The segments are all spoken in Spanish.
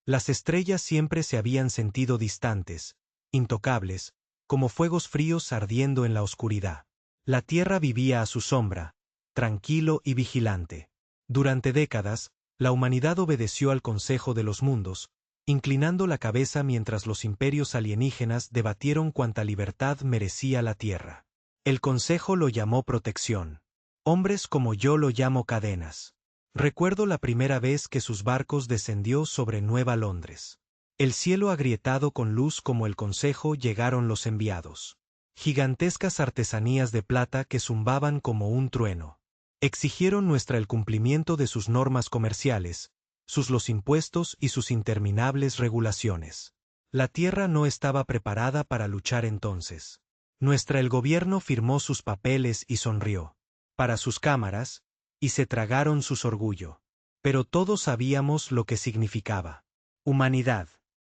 Las estrellas siempre se habían sentido distantes, intocables, como fuegos fríos ardiendo en la oscuridad. La Tierra vivía a su sombra, tranquilo y vigilante. Durante décadas, la humanidad obedeció al Consejo de los Mundos, inclinando la cabeza mientras los imperios alienígenas debatieron cuánta libertad merecía la Tierra. El Consejo lo llamó protección. Hombres como yo lo llamo cadenas. Recuerdo la primera vez que sus barcos descendió sobre Nueva Londres. El cielo agrietado con luz como el Consejo llegaron los enviados. Gigantescas artesanías de plata que zumbaban como un trueno. Exigieron el cumplimiento de sus normas comerciales, los impuestos y sus interminables regulaciones. La Tierra no estaba preparada para luchar entonces. El gobierno firmó sus papeles y sonrió. Para sus cámaras, y se tragaron su orgullo. Pero todos sabíamos lo que significaba. Humanidad.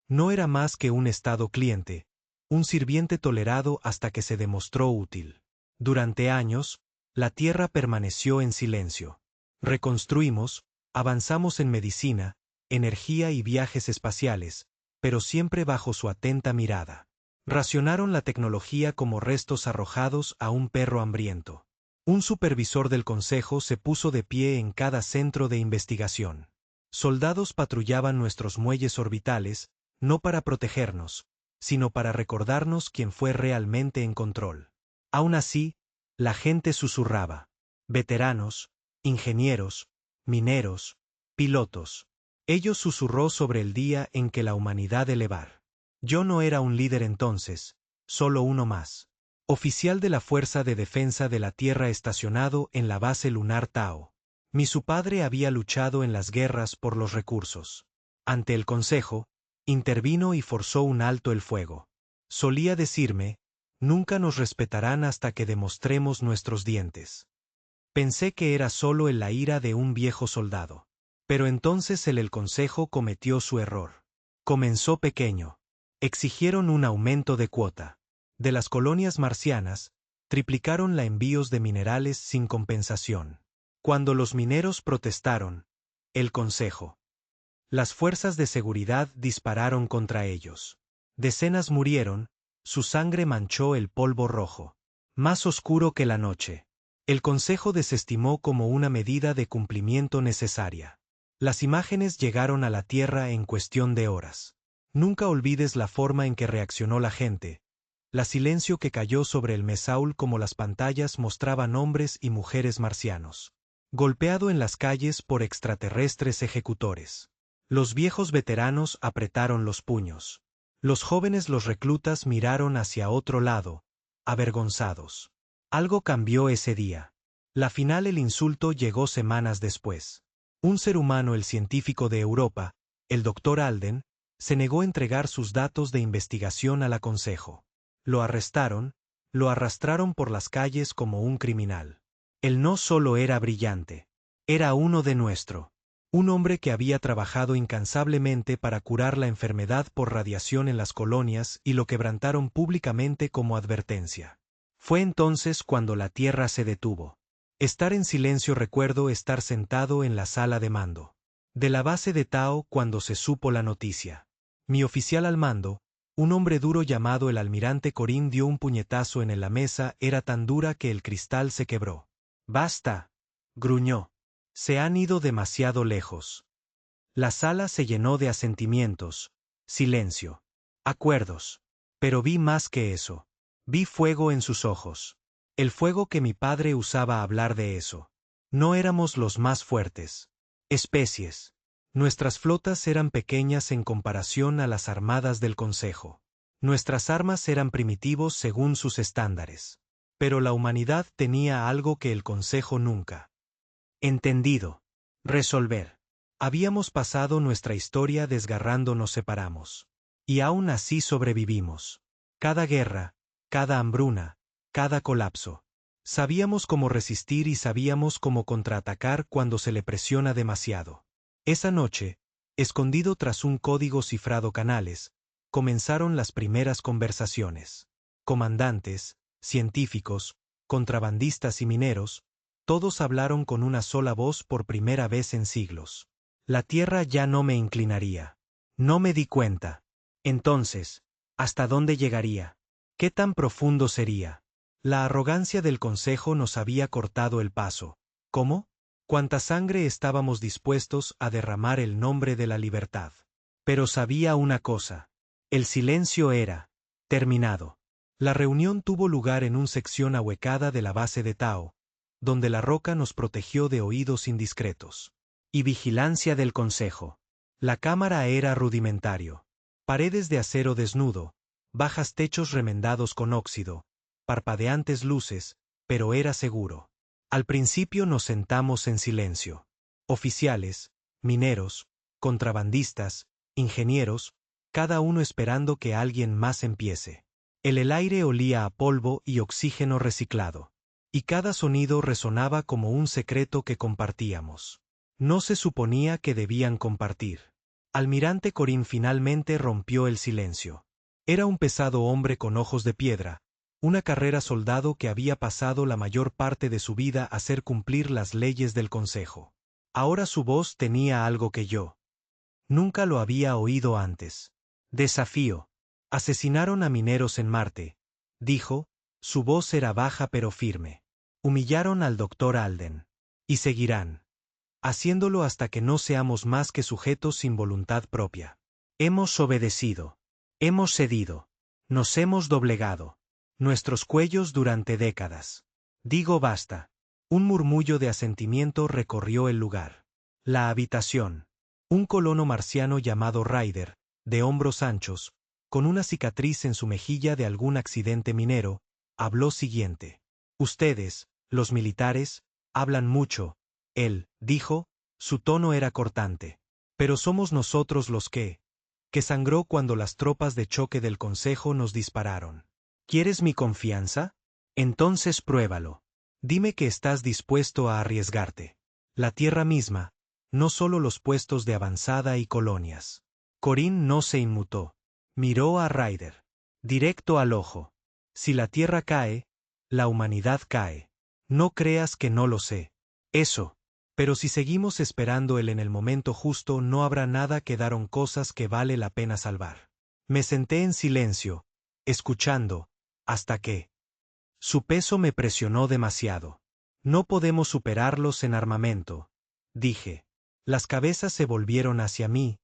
No era más que un estado cliente, un sirviente tolerado hasta que se demostró útil. Durante años, la Tierra permaneció en silencio. Reconstruimos, avanzamos en medicina, energía y viajes espaciales, pero siempre bajo su atenta mirada. Racionaron la tecnología como restos arrojados a un perro hambriento. Un supervisor del Consejo se puso de pie en cada centro de investigación. Soldados patrullaban nuestros muelles orbitales, no para protegernos, sino para recordarnos quién fue realmente en control. Aún así, la gente susurraba. Veteranos, ingenieros, mineros, pilotos. Ellos susurró sobre el día en que la humanidad elevar. Yo no era un líder entonces, solo uno más. Oficial de la Fuerza de Defensa de la Tierra estacionado en la base lunar Tao. Su padre había luchado en las guerras por los recursos. Ante el Consejo, intervino y forzó un alto el fuego. Solía decirme, nunca nos respetarán hasta que demostremos nuestros dientes. Pensé que era solo en la ira de un viejo soldado. Pero entonces el Consejo cometió su error. Comenzó pequeño. Exigieron un aumento de cuota. De las colonias marcianas, triplicaron la envíos de minerales sin compensación. Cuando los mineros protestaron, el Consejo. Las fuerzas de seguridad dispararon contra ellos. Decenas murieron, su sangre manchó el polvo rojo. Más oscuro que la noche. El Consejo desestimó como una medida de cumplimiento necesaria. Las imágenes llegaron a la Tierra en cuestión de horas. Nunca olvides la forma en que reaccionó la gente. La silencio que cayó sobre el Mesaúl como las pantallas mostraban hombres y mujeres marcianos. Golpeado en las calles por extraterrestres ejecutores. Los viejos veteranos apretaron los puños. Los jóvenes los reclutas miraron hacia otro lado, avergonzados. Algo cambió ese día. La final el insulto llegó semanas después. Un ser humano, el científico de Europa, el Dr. Alden, se negó a entregar sus datos de investigación al Consejo. Lo arrestaron, lo arrastraron por las calles como un criminal. Él no solo era brillante, era uno de nuestro. Un hombre que había trabajado incansablemente para curar la enfermedad por radiación en las colonias y lo quebrantaron públicamente como advertencia. Fue entonces cuando la Tierra se detuvo. Estar en silencio. Recuerdo estar sentado en la sala de mando de la base de Tao cuando se supo la noticia. Mi oficial al mando, un hombre duro llamado el almirante Corín, dio un puñetazo en la mesa. Era tan dura que el cristal se quebró. «Basta», gruñó. «Se han ido demasiado lejos». La sala se llenó de asentimientos, silencio, acuerdos. Pero vi más que eso. Vi fuego en sus ojos. El fuego que mi padre usaba hablar de eso. No éramos los más fuertes. Especies. Nuestras flotas eran pequeñas en comparación a las armadas del Consejo. Nuestras armas eran primitivos según sus estándares. Pero la humanidad tenía algo que el Consejo nunca. Entendido. Resolver. Habíamos pasado nuestra historia desgarrando, nos separamos. Y aún así sobrevivimos. Cada guerra, cada hambruna, cada colapso. Sabíamos cómo resistir y sabíamos cómo contraatacar cuando se le presiona demasiado. Esa noche, escondido tras un código cifrado canales, comenzaron las primeras conversaciones. Comandantes, científicos, contrabandistas y mineros, todos hablaron con una sola voz por primera vez en siglos. La Tierra ya no me inclinaría. No me di cuenta. Entonces, ¿hasta dónde llegaría? ¿Qué tan profundo sería? La arrogancia del consejo nos había cortado el paso. ¿Cómo? ¿Cuánta sangre estábamos dispuestos a derramar el nombre de la libertad? Pero sabía una cosa. El silencio era terminado. La reunión tuvo lugar en una sección ahuecada de la base de Tao, donde la roca nos protegió de oídos indiscretos. Y vigilancia del consejo. La cámara era rudimentario. Paredes de acero desnudo, bajas techos remendados con óxido, parpadeantes luces, pero era seguro. Al principio nos sentamos en silencio. Oficiales, mineros, contrabandistas, ingenieros, cada uno esperando que alguien más empiece. El aire olía a polvo y oxígeno reciclado. Y cada sonido resonaba como un secreto que compartíamos. No se suponía que debían compartir. Almirante Corín finalmente rompió el silencio. Era un pesado hombre con ojos de piedra, una carrera soldado que había pasado la mayor parte de su vida a hacer cumplir las leyes del Consejo. Ahora su voz tenía algo que yo nunca lo había oído antes. Desafío. Asesinaron a mineros en Marte, dijo, su voz era baja pero firme. Humillaron al doctor Alden. Y seguirán haciéndolo hasta que no seamos más que sujetos sin voluntad propia. Hemos obedecido. Hemos cedido. Nos hemos doblegado. Nuestros cuellos durante décadas. Digo basta. Un murmullo de asentimiento recorrió el lugar. La habitación. Un colono marciano llamado Ryder, de hombros anchos, con una cicatriz en su mejilla de algún accidente minero, habló siguiente. Ustedes, los militares, hablan mucho. Él, dijo, su tono era cortante. Pero somos nosotros los que sangró cuando las tropas de choque del Consejo nos dispararon. ¿Quieres mi confianza? Entonces pruébalo. Dime que estás dispuesto a arriesgarte. La tierra misma, no solo los puestos de avanzada y colonias. Corín no se inmutó. Miró a Ryder. Directo al ojo. Si la tierra cae, la humanidad cae. No creas que no lo sé. Eso. Pero si seguimos esperando en el momento justo no habrá nada, quedaron cosas que vale la pena salvar. Me senté en silencio, escuchando, hasta que su peso me presionó demasiado. No podemos superarlos en armamento, dije. Las cabezas se volvieron hacia mí,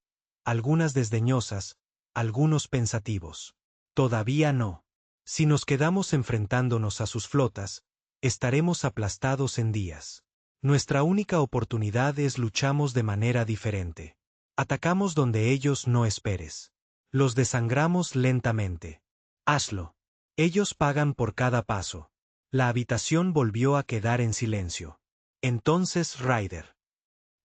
algunas desdeñosas, algunos pensativos. Todavía no. Si nos quedamos enfrentándonos a sus flotas, estaremos aplastados en días. Nuestra única oportunidad es luchamos de manera diferente. Atacamos donde ellos no esperes. Los desangramos lentamente. Hazlo. Ellos pagan por cada paso. La habitación volvió a quedar en silencio. Entonces Ryder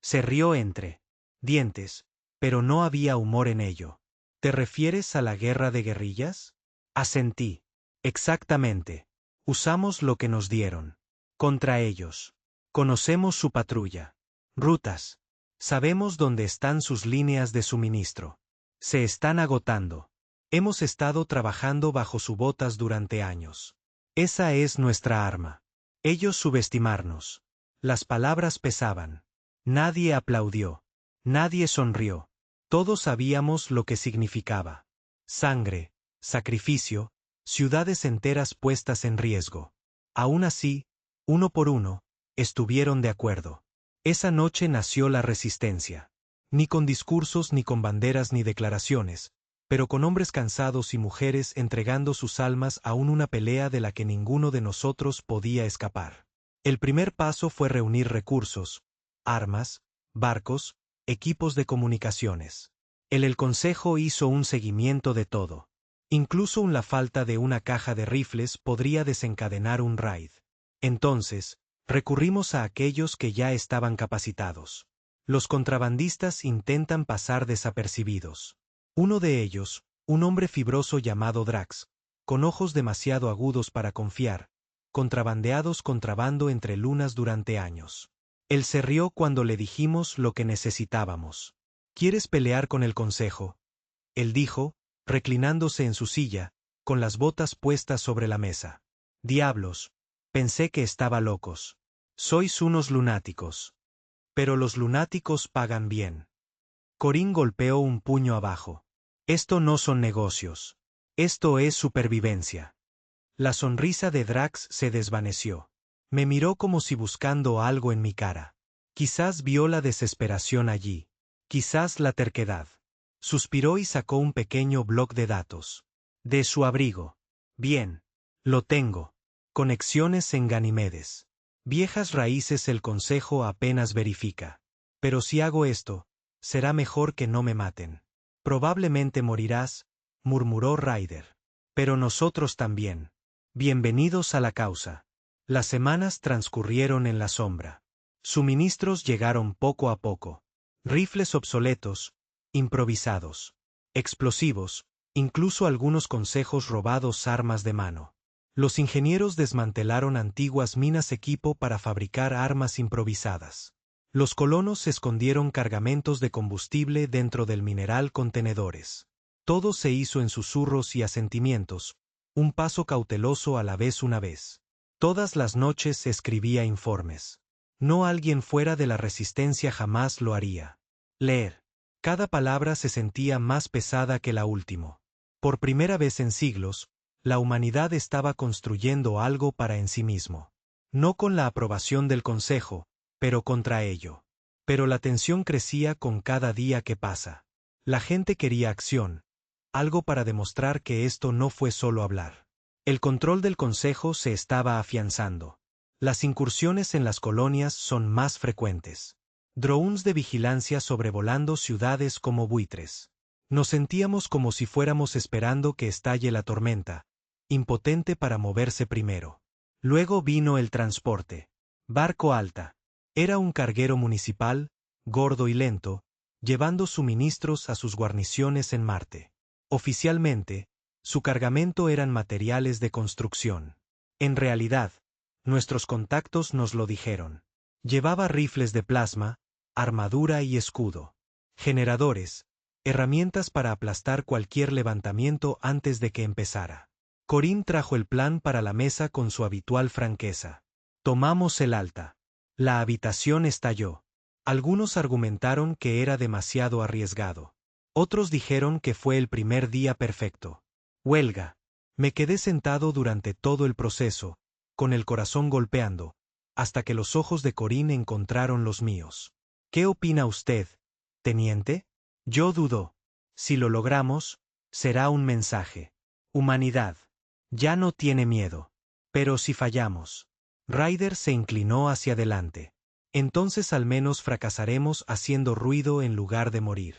se rió entre dientes, pero no había humor en ello. ¿Te refieres a la guerra de guerrillas? Asentí. Exactamente. Usamos lo que nos dieron. Contra ellos. Conocemos su patrulla. Rutas. Sabemos dónde están sus líneas de suministro. Se están agotando. Hemos estado trabajando bajo sus botas durante años. Esa es nuestra arma. Ellos subestimarnos. Las palabras pesaban. Nadie aplaudió. Nadie sonrió. Todos sabíamos lo que significaba. Sangre, sacrificio, ciudades enteras puestas en riesgo. Aún así, uno por uno, estuvieron de acuerdo. Esa noche nació la resistencia. Ni con discursos ni con banderas ni declaraciones, pero con hombres cansados y mujeres entregando sus almas a una pelea de la que ninguno de nosotros podía escapar. El primer paso fue reunir recursos, armas, barcos, equipos de comunicaciones. El Consejo hizo un seguimiento de todo. Incluso la falta de una caja de rifles podría desencadenar un raid. Entonces, recurrimos a aquellos que ya estaban capacitados. Los contrabandistas intentan pasar desapercibidos. Uno de ellos, un hombre fibroso llamado Drax, con ojos demasiado agudos para confiar, contrabandeados contrabando entre lunas durante años. Él se rió cuando le dijimos lo que necesitábamos. ¿Quieres pelear con el Consejo? Él dijo, reclinándose en su silla, con las botas puestas sobre la mesa. Diablos, pensé que estaba locos. Sois unos lunáticos. Pero los lunáticos pagan bien. Corín golpeó un puño abajo. Esto no son negocios. Esto es supervivencia. La sonrisa de Drax se desvaneció. Me miró como si buscando algo en mi cara. Quizás vio la desesperación allí. Quizás la terquedad. Suspiró y sacó un pequeño bloc de datos. De su abrigo. Bien. Lo tengo. Conexiones en Ganimedes. Viejas raíces el consejo apenas verifica. Pero si hago esto, será mejor que no me maten. Probablemente morirás, murmuró Ryder. Pero nosotros también. Bienvenidos a la causa. Las semanas transcurrieron en la sombra. Suministros llegaron poco a poco. Rifles obsoletos, improvisados, explosivos, incluso algunos consejos robados armas de mano. Los ingenieros desmantelaron antiguas minas equipo para fabricar armas improvisadas. Los colonos escondieron cargamentos de combustible dentro del mineral contenedores. Todo se hizo en susurros y asentimientos, un paso cauteloso a la vez una vez. Todas las noches escribía informes. No alguien fuera de la resistencia jamás lo haría. Leer. Cada palabra se sentía más pesada que la última. Por primera vez en siglos, la humanidad estaba construyendo algo para en sí mismo. No con la aprobación del Consejo, pero contra ello. Pero la tensión crecía con cada día que pasa. La gente quería acción, algo para demostrar que esto no fue solo hablar. El control del Consejo se estaba afianzando. Las incursiones en las colonias son más frecuentes. Drones de vigilancia sobrevolando ciudades como buitres. Nos sentíamos como si fuéramos esperando que estalle la tormenta, impotente para moverse primero. Luego vino el transporte. Barco Alta. Era un carguero municipal, gordo y lento, llevando suministros a sus guarniciones en Marte. Oficialmente, su cargamento eran materiales de construcción. En realidad, nuestros contactos nos lo dijeron. Llevaba rifles de plasma, armadura y escudo. Generadores, herramientas para aplastar cualquier levantamiento antes de que empezara. Corín trajo el plan para la mesa con su habitual franqueza. Tomamos el Alta. La habitación estalló. Algunos argumentaron que era demasiado arriesgado. Otros dijeron que fue el primer día perfecto. Huelga. Me quedé sentado durante todo el proceso, con el corazón golpeando, hasta que los ojos de Corín encontraron los míos. ¿Qué opina usted, teniente? Yo dudo. Si lo logramos, será un mensaje. Humanidad. Ya no tiene miedo. Pero si fallamos. Ryder se inclinó hacia adelante. Entonces al menos fracasaremos haciendo ruido en lugar de morir.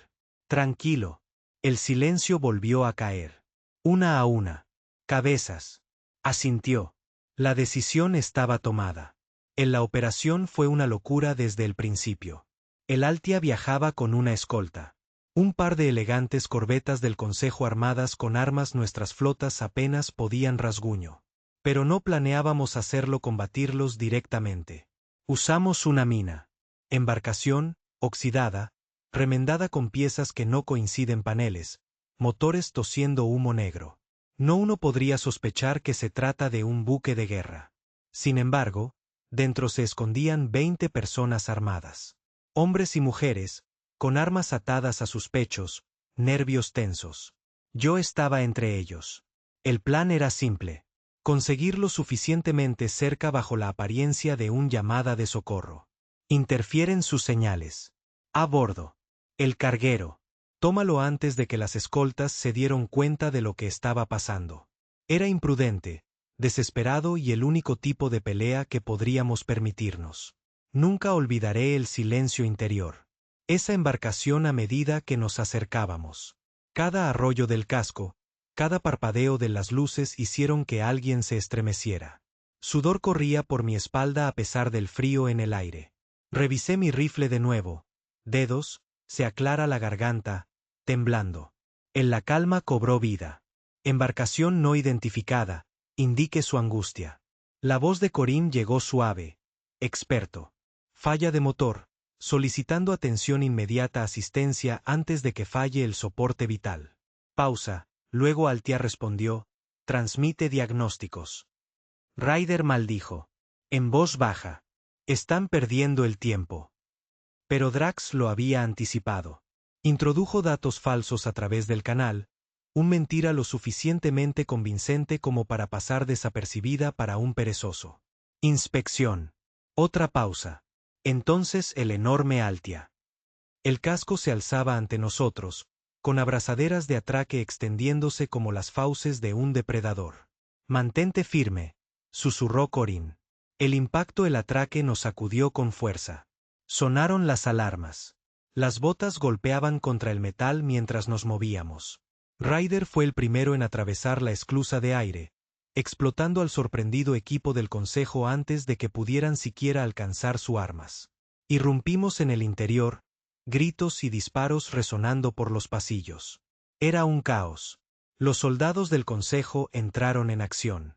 Tranquilo. El silencio volvió a caer. Una a una. Cabezas. Asintió. La decisión estaba tomada. En la operación fue una locura desde el principio. El Altia viajaba con una escolta. Un par de elegantes corbetas del Consejo armadas con armas nuestras flotas apenas podían rasguño. Pero no planeábamos hacerlo combatirlos directamente. Usamos una mina. Embarcación, oxidada, remendada con piezas que no coinciden paneles, motores tosiendo humo negro. No uno podría sospechar que se trata de un buque de guerra. Sin embargo, dentro se escondían 20 personas armadas. Hombres y mujeres, con armas atadas a sus pechos, nervios tensos. Yo estaba entre ellos. El plan era simple. Conseguir lo suficientemente cerca bajo la apariencia de un llamada de socorro. Interfieren sus señales. A bordo. El carguero. Tómalo antes de que las escoltas se dieron cuenta de lo que estaba pasando. Era imprudente, desesperado y el único tipo de pelea que podríamos permitirnos. Nunca olvidaré el silencio interior. Esa embarcación a medida que nos acercábamos. Cada arroyo del casco, cada parpadeo de las luces hicieron que alguien se estremeciera. Sudor corría por mi espalda a pesar del frío en el aire. Revisé mi rifle de nuevo. Dedos, se aclara la garganta, temblando. En la calma cobró vida. Embarcación no identificada, indique su angustia. La voz de Corín llegó suave. Experto. Falla de motor, solicitando atención inmediata asistencia antes de que falle el soporte vital. Pausa, luego Altia respondió, transmite diagnósticos. Ryder maldijo. En voz baja. Están perdiendo el tiempo. Pero Drax lo había anticipado. Introdujo datos falsos a través del canal, un mentira lo suficientemente convincente como para pasar desapercibida para un perezoso. Inspección. Otra pausa. Entonces el enorme Altia. El casco se alzaba ante nosotros, con abrazaderas de atraque extendiéndose como las fauces de un depredador. Mantente firme, susurró Corín. El impacto del atraque nos sacudió con fuerza. Sonaron las alarmas. Las botas golpeaban contra el metal mientras nos movíamos. Ryder fue el primero en atravesar la esclusa de aire, explotando al sorprendido equipo del Consejo antes de que pudieran siquiera alcanzar sus armas. Irrumpimos en el interior, gritos y disparos resonando por los pasillos. Era un caos. Los soldados del Consejo entraron en acción.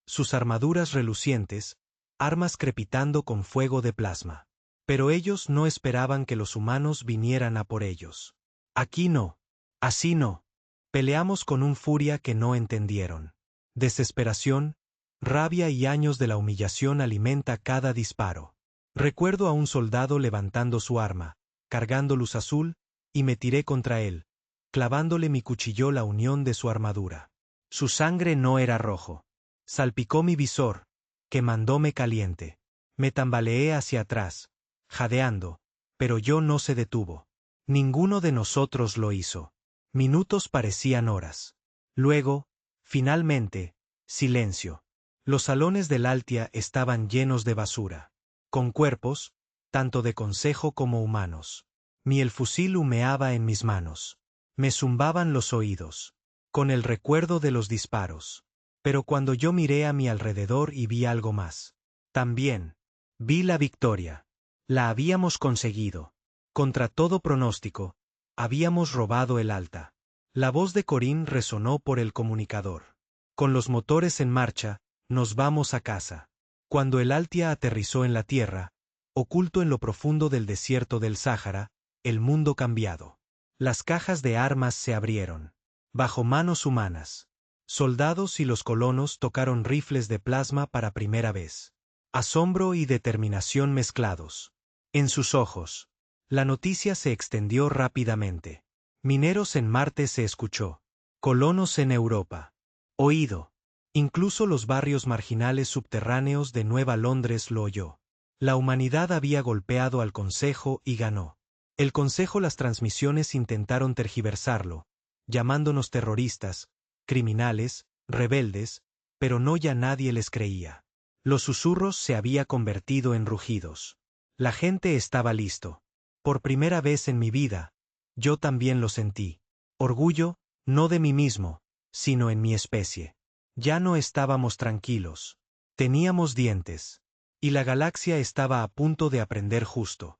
Sus armaduras relucientes, armas crepitando con fuego de plasma. Pero ellos no esperaban que los humanos vinieran a por ellos. Aquí no. Así no. Peleamos con un furia que no entendieron. Desesperación, rabia y años de la humillación alimenta cada disparo. Recuerdo a un soldado levantando su arma, cargando luz azul, y me tiré contra él, clavándole mi cuchillo la unión de su armadura. Su sangre no era rojo. Salpicó mi visor, quemándome caliente. Me tambaleé hacia atrás, jadeando, pero yo no se detuvo. Ninguno de nosotros lo hizo. Minutos parecían horas. Luego, finalmente, silencio. Los salones del Altia estaban llenos de basura, con cuerpos, tanto de consejo como humanos. El fusil humeaba en mis manos. Me zumbaban los oídos, con el recuerdo de los disparos. Pero cuando yo miré a mi alrededor y vi algo más. También, vi la victoria. La habíamos conseguido. Contra todo pronóstico, habíamos robado el Alta. La voz de Corín resonó por el comunicador. Con los motores en marcha, nos vamos a casa. Cuando el Altia aterrizó en la tierra, oculto en lo profundo del desierto del Sáhara, el mundo cambiado. Las cajas de armas se abrieron. Bajo manos humanas. Soldados y los colonos tocaron rifles de plasma para primera vez. Asombro y determinación mezclados. En sus ojos. La noticia se extendió rápidamente. Mineros en Marte se escuchó. Colonos en Europa. Oído. Incluso los barrios marginales subterráneos de Nueva Londres lo oyó. La humanidad había golpeado al Consejo y ganó. El Consejo las transmisiones intentaron tergiversarlo, llamándonos terroristas, criminales, rebeldes, pero no ya nadie les creía. Los susurros se había convertido en rugidos. La gente estaba listo. Por primera vez en mi vida, yo también lo sentí. Orgullo, no de mí mismo, sino en mi especie. Ya no estábamos tranquilos. Teníamos dientes. Y la galaxia estaba a punto de aprender justo.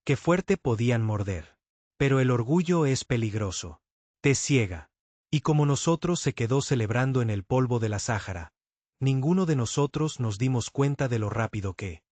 Qué fuerte podían morder. Pero el orgullo es peligroso. Te ciega. Y como nosotros se quedó celebrando en el polvo de la Sáhara, ninguno de nosotros nos dimos cuenta de lo rápido que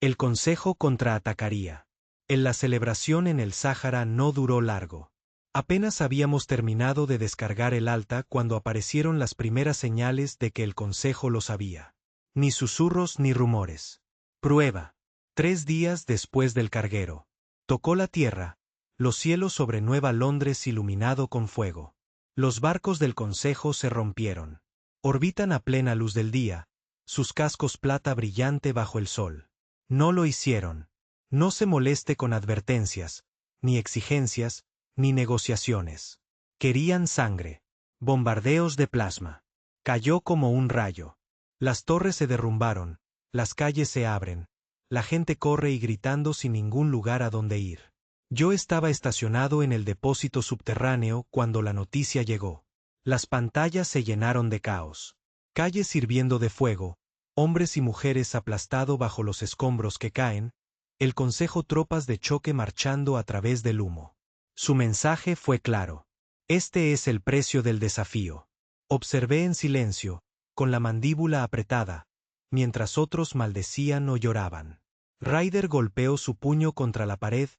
el Consejo contraatacaría. La celebración en el Sáhara no duró largo. Apenas habíamos terminado de descargar el Alta cuando aparecieron las primeras señales de que el Consejo lo sabía. Ni susurros ni rumores. Prueba. 3 días después del carguero. Tocó la tierra, los cielos sobre Nueva Londres iluminado con fuego. Los barcos del Consejo se rompieron. Orbitan a plena luz del día, sus cascos plata brillante bajo el sol. No lo hicieron. No se moleste con advertencias, ni exigencias, ni negociaciones. Querían sangre. Bombardeos de plasma. Cayó como un rayo. Las torres se derrumbaron, las calles se abren, la gente corre y gritando sin ningún lugar a donde ir. Yo estaba estacionado en el depósito subterráneo cuando la noticia llegó. Las pantallas se llenaron de caos. Calles hirviendo de fuego, hombres y mujeres aplastados bajo los escombros que caen, el Consejo tropas de choque marchando a través del humo. Su mensaje fue claro. Este es el precio del desafío. Observé en silencio, con la mandíbula apretada, mientras otros maldecían o lloraban. Ryder golpeó su puño contra la pared,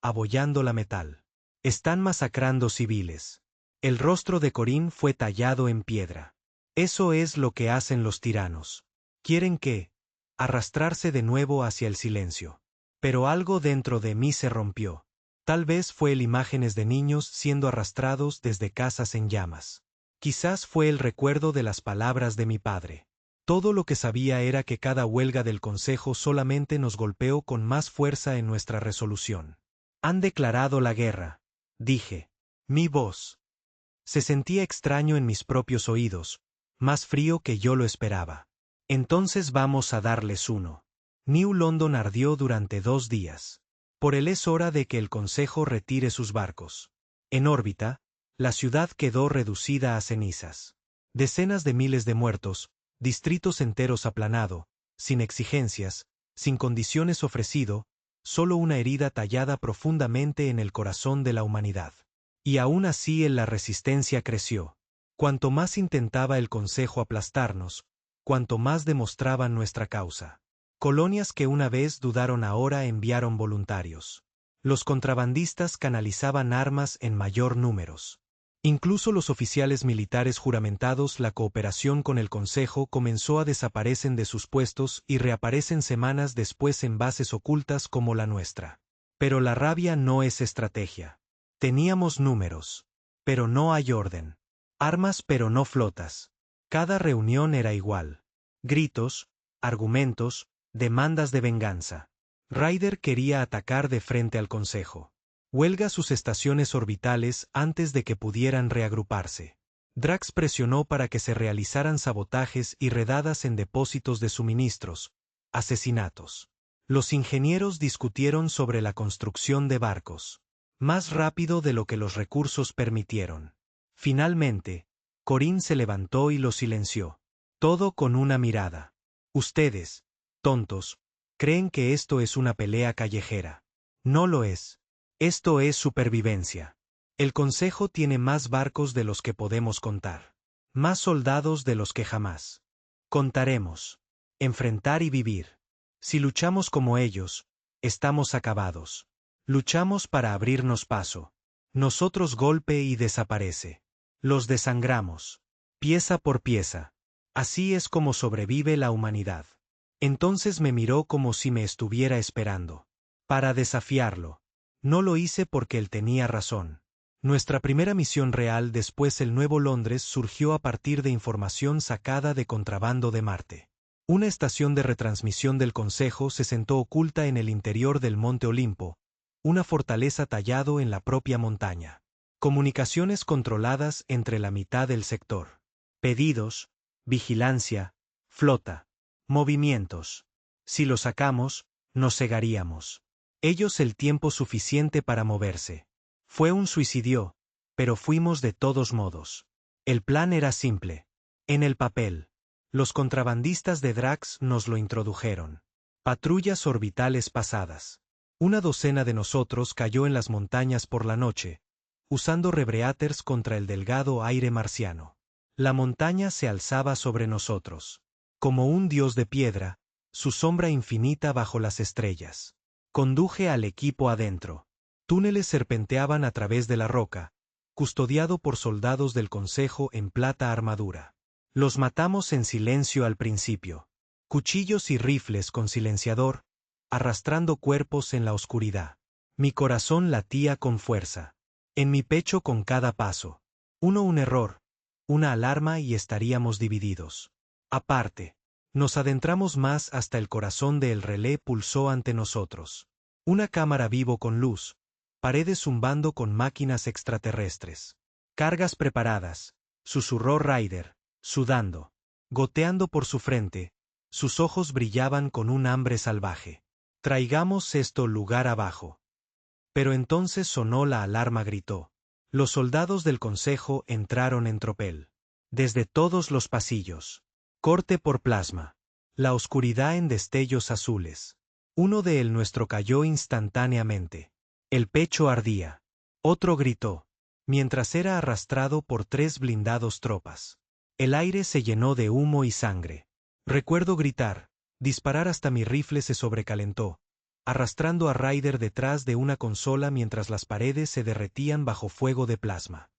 abollando la metal. Están masacrando civiles. El rostro de Corín fue tallado en piedra. Eso es lo que hacen los tiranos. Quieren arrastrarse de nuevo hacia el silencio. Pero algo dentro de mí se rompió. Tal vez fue el imágenes de niños siendo arrastrados desde casas en llamas. Quizás fue el recuerdo de las palabras de mi padre. Todo lo que sabía era que cada huelga del Consejo solamente nos golpeó con más fuerza en nuestra resolución. Han declarado la guerra, dije. Mi voz se sentía extraño en mis propios oídos, más frío que yo lo esperaba. Entonces vamos a darles uno. New London ardió durante 2 días. Por él es hora de que el Consejo retire sus barcos. En órbita, la ciudad quedó reducida a cenizas. Decenas de miles de muertos, distritos enteros aplanado, sin exigencias, sin condiciones ofrecido, solo una herida tallada profundamente en el corazón de la humanidad. Y aún así la resistencia creció. Cuanto más intentaba el Consejo aplastarnos, cuanto más demostraban nuestra causa. Colonias que una vez dudaron ahora enviaron voluntarios. Los contrabandistas canalizaban armas en mayor números. Incluso los oficiales militares juramentados la cooperación con el Consejo comenzó a desaparecer de sus puestos y reaparecen semanas después en bases ocultas como la nuestra. Pero la rabia no es estrategia. Teníamos números. Pero no hay orden. Armas pero no flotas. Cada reunión era igual. Gritos, argumentos, demandas de venganza. Ryder quería atacar de frente al Consejo. Huelga sus estaciones orbitales antes de que pudieran reagruparse. Drax presionó para que se realizaran sabotajes y redadas en depósitos de suministros, asesinatos. Los ingenieros discutieron sobre la construcción de barcos. Más rápido de lo que los recursos permitieron. Finalmente, Corinne se levantó y lo silenció. Todo con una mirada. Ustedes, tontos, creen que esto es una pelea callejera. No lo es. Esto es supervivencia. El Consejo tiene más barcos de los que podemos contar. Más soldados de los que jamás contaremos. Enfrentar y vivir. Si luchamos como ellos, estamos acabados. Luchamos para abrirnos paso. Nosotros golpe y desaparece. Los desangramos. Pieza por pieza. Así es como sobrevive la humanidad. Entonces me miró como si me estuviera esperando. Para desafiarlo. No lo hice porque él tenía razón. Nuestra primera misión real después el Nuevo Londres surgió a partir de información sacada de contrabando de Marte. Una estación de retransmisión del Consejo se sentó oculta en el interior del Monte Olimpo, una fortaleza tallado en la propia montaña. Comunicaciones controladas entre la mitad del sector. Pedidos, vigilancia, flota, movimientos. Si lo sacamos, nos cegaríamos. Ellos el tiempo suficiente para moverse. Fue un suicidio, pero fuimos de todos modos. El plan era simple. En el papel. Los contrabandistas de Drax nos lo introdujeron. Patrullas orbitales pasadas. Una docena de nosotros cayó en las montañas por la noche, usando rebreaters contra el delgado aire marciano. La montaña se alzaba sobre nosotros. Como un dios de piedra, su sombra infinita bajo las estrellas. Conduje al equipo adentro. Túneles serpenteaban a través de la roca, custodiado por soldados del Consejo en plata armadura. Los matamos en silencio al principio. Cuchillos y rifles con silenciador, arrastrando cuerpos en la oscuridad. Mi corazón latía con fuerza. En mi pecho con cada paso. Un error, una alarma y estaríamos divididos. Aparte. Nos adentramos más hasta el corazón del relé pulsó ante nosotros. Una cámara vivo con luz, paredes zumbando con máquinas extraterrestres. Cargas preparadas, susurró Ryder, sudando, goteando por su frente, sus ojos brillaban con un hambre salvaje. Traigamos esto lugar abajo. Pero entonces sonó la alarma, gritó. Los soldados del Consejo entraron en tropel. Desde todos los pasillos. Corte por plasma. La oscuridad en destellos azules. Uno de el nuestro cayó instantáneamente. El pecho ardía. Otro gritó, mientras era arrastrado por 3 blindados tropas. El aire se llenó de humo y sangre. Recuerdo gritar, disparar hasta mi rifle se sobrecalentó, arrastrando a Ryder detrás de una consola mientras las paredes se derretían bajo fuego de plasma.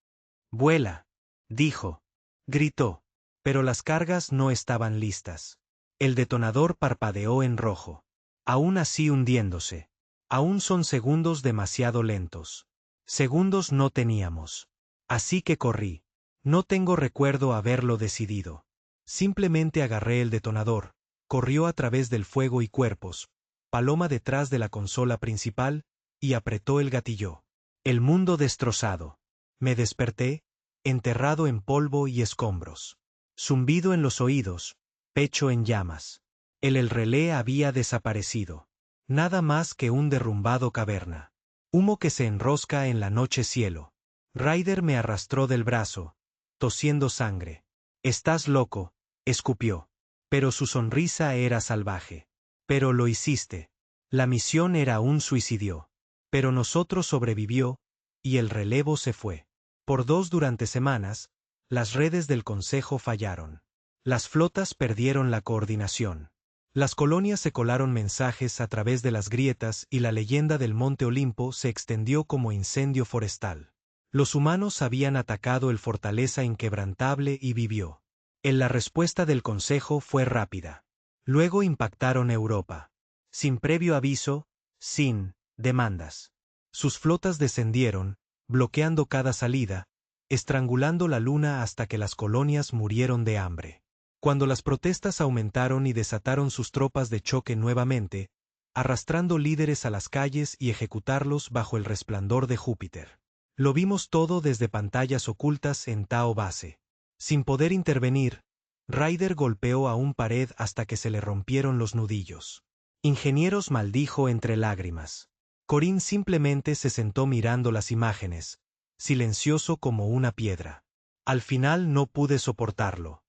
«Vuela», dijo. Gritó. Pero las cargas no estaban listas. El detonador parpadeó en rojo. Aún así hundiéndose. Aún son segundos demasiado lentos. Segundos no teníamos. Así que corrí. No tengo recuerdo haberlo decidido. Simplemente agarré el detonador. Corrió a través del fuego y cuerpos. Paloma detrás de la consola principal, y apretó el gatillo. El mundo destrozado. Me desperté, enterrado en polvo y escombros. Zumbido en los oídos, pecho en llamas. El relé había desaparecido. Nada más que un derrumbado caverna. Humo que se enrosca en la noche cielo. Ryder me arrastró del brazo, tosiendo sangre. «Estás loco», escupió. Pero su sonrisa era salvaje. «Pero lo hiciste. La misión era un suicidio. Pero nosotros sobrevivió, y el relevo se fue. Por 2 durante semanas, las redes del Consejo fallaron. Las flotas perdieron la coordinación. Las colonias se colaron mensajes a través de las grietas y la leyenda del Monte Olimpo se extendió como incendio forestal. Los humanos habían atacado el fortaleza inquebrantable y vivió. La respuesta del Consejo fue rápida. Luego impactaron Europa. Sin previo aviso, sin demandas. Sus flotas descendieron, bloqueando cada salida, estrangulando la luna hasta que las colonias murieron de hambre. Cuando las protestas aumentaron y desataron sus tropas de choque nuevamente, arrastrando líderes a las calles y ejecutarlos bajo el resplandor de Júpiter. Lo vimos todo desde pantallas ocultas en Tao Base. Sin poder intervenir, Ryder golpeó a un pared hasta que se le rompieron los nudillos. Ingenieros, maldijo entre lágrimas. Corín simplemente se sentó mirando las imágenes, silencioso como una piedra. Al final no pude soportarlo.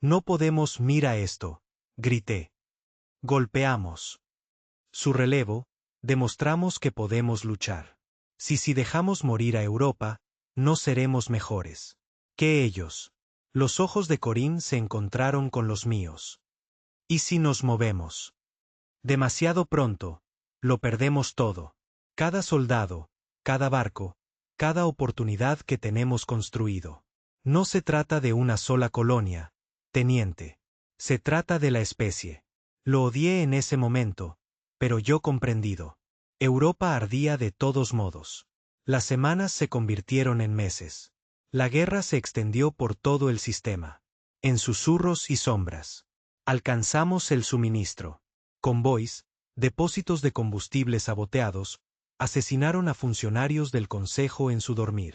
«No podemos, mira esto», grité. «Golpeamos su relevo, demostramos que podemos luchar. Si dejamos morir a Europa, no seremos mejores que ellos». Los ojos de Corín se encontraron con los míos. «¿Y si nos movemos? Demasiado pronto, lo perdemos todo. Cada soldado, cada barco, cada oportunidad que tenemos construido. No se trata de una sola colonia, teniente. Se trata de la especie». Lo odié en ese momento, pero yo comprendido. Europa ardía de todos modos. Las semanas se convirtieron en meses. La guerra se extendió por todo el sistema. En susurros y sombras. Alcanzamos el suministro. Convoys, depósitos de combustible saboteados, asesinaron a funcionarios del Consejo en su dormir.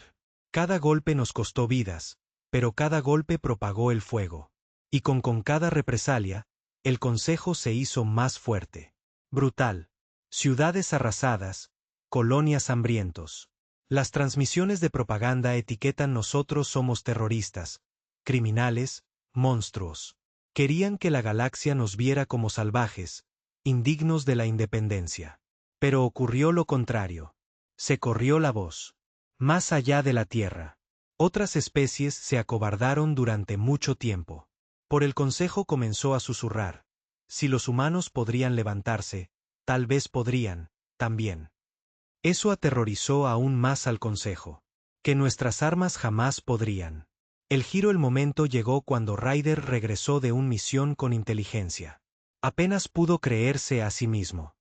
Cada golpe nos costó vidas, pero cada golpe propagó el fuego. Y con cada represalia, el Consejo se hizo más fuerte. Brutal. Ciudades arrasadas, colonias hambrientos. Las transmisiones de propaganda etiquetan nosotros somos terroristas, criminales, monstruos. Querían que la galaxia nos viera como salvajes, indignos de la independencia. Pero ocurrió lo contrario. Se corrió la voz. Más allá de la Tierra. Otras especies se acobardaron durante mucho tiempo. Por el Consejo comenzó a susurrar. Si los humanos podrían levantarse, tal vez podrían, también. Eso aterrorizó aún más al Consejo. Que nuestras armas jamás podrían. El momento llegó cuando Ryder regresó de una misión con inteligencia. Apenas pudo creerse a sí mismo.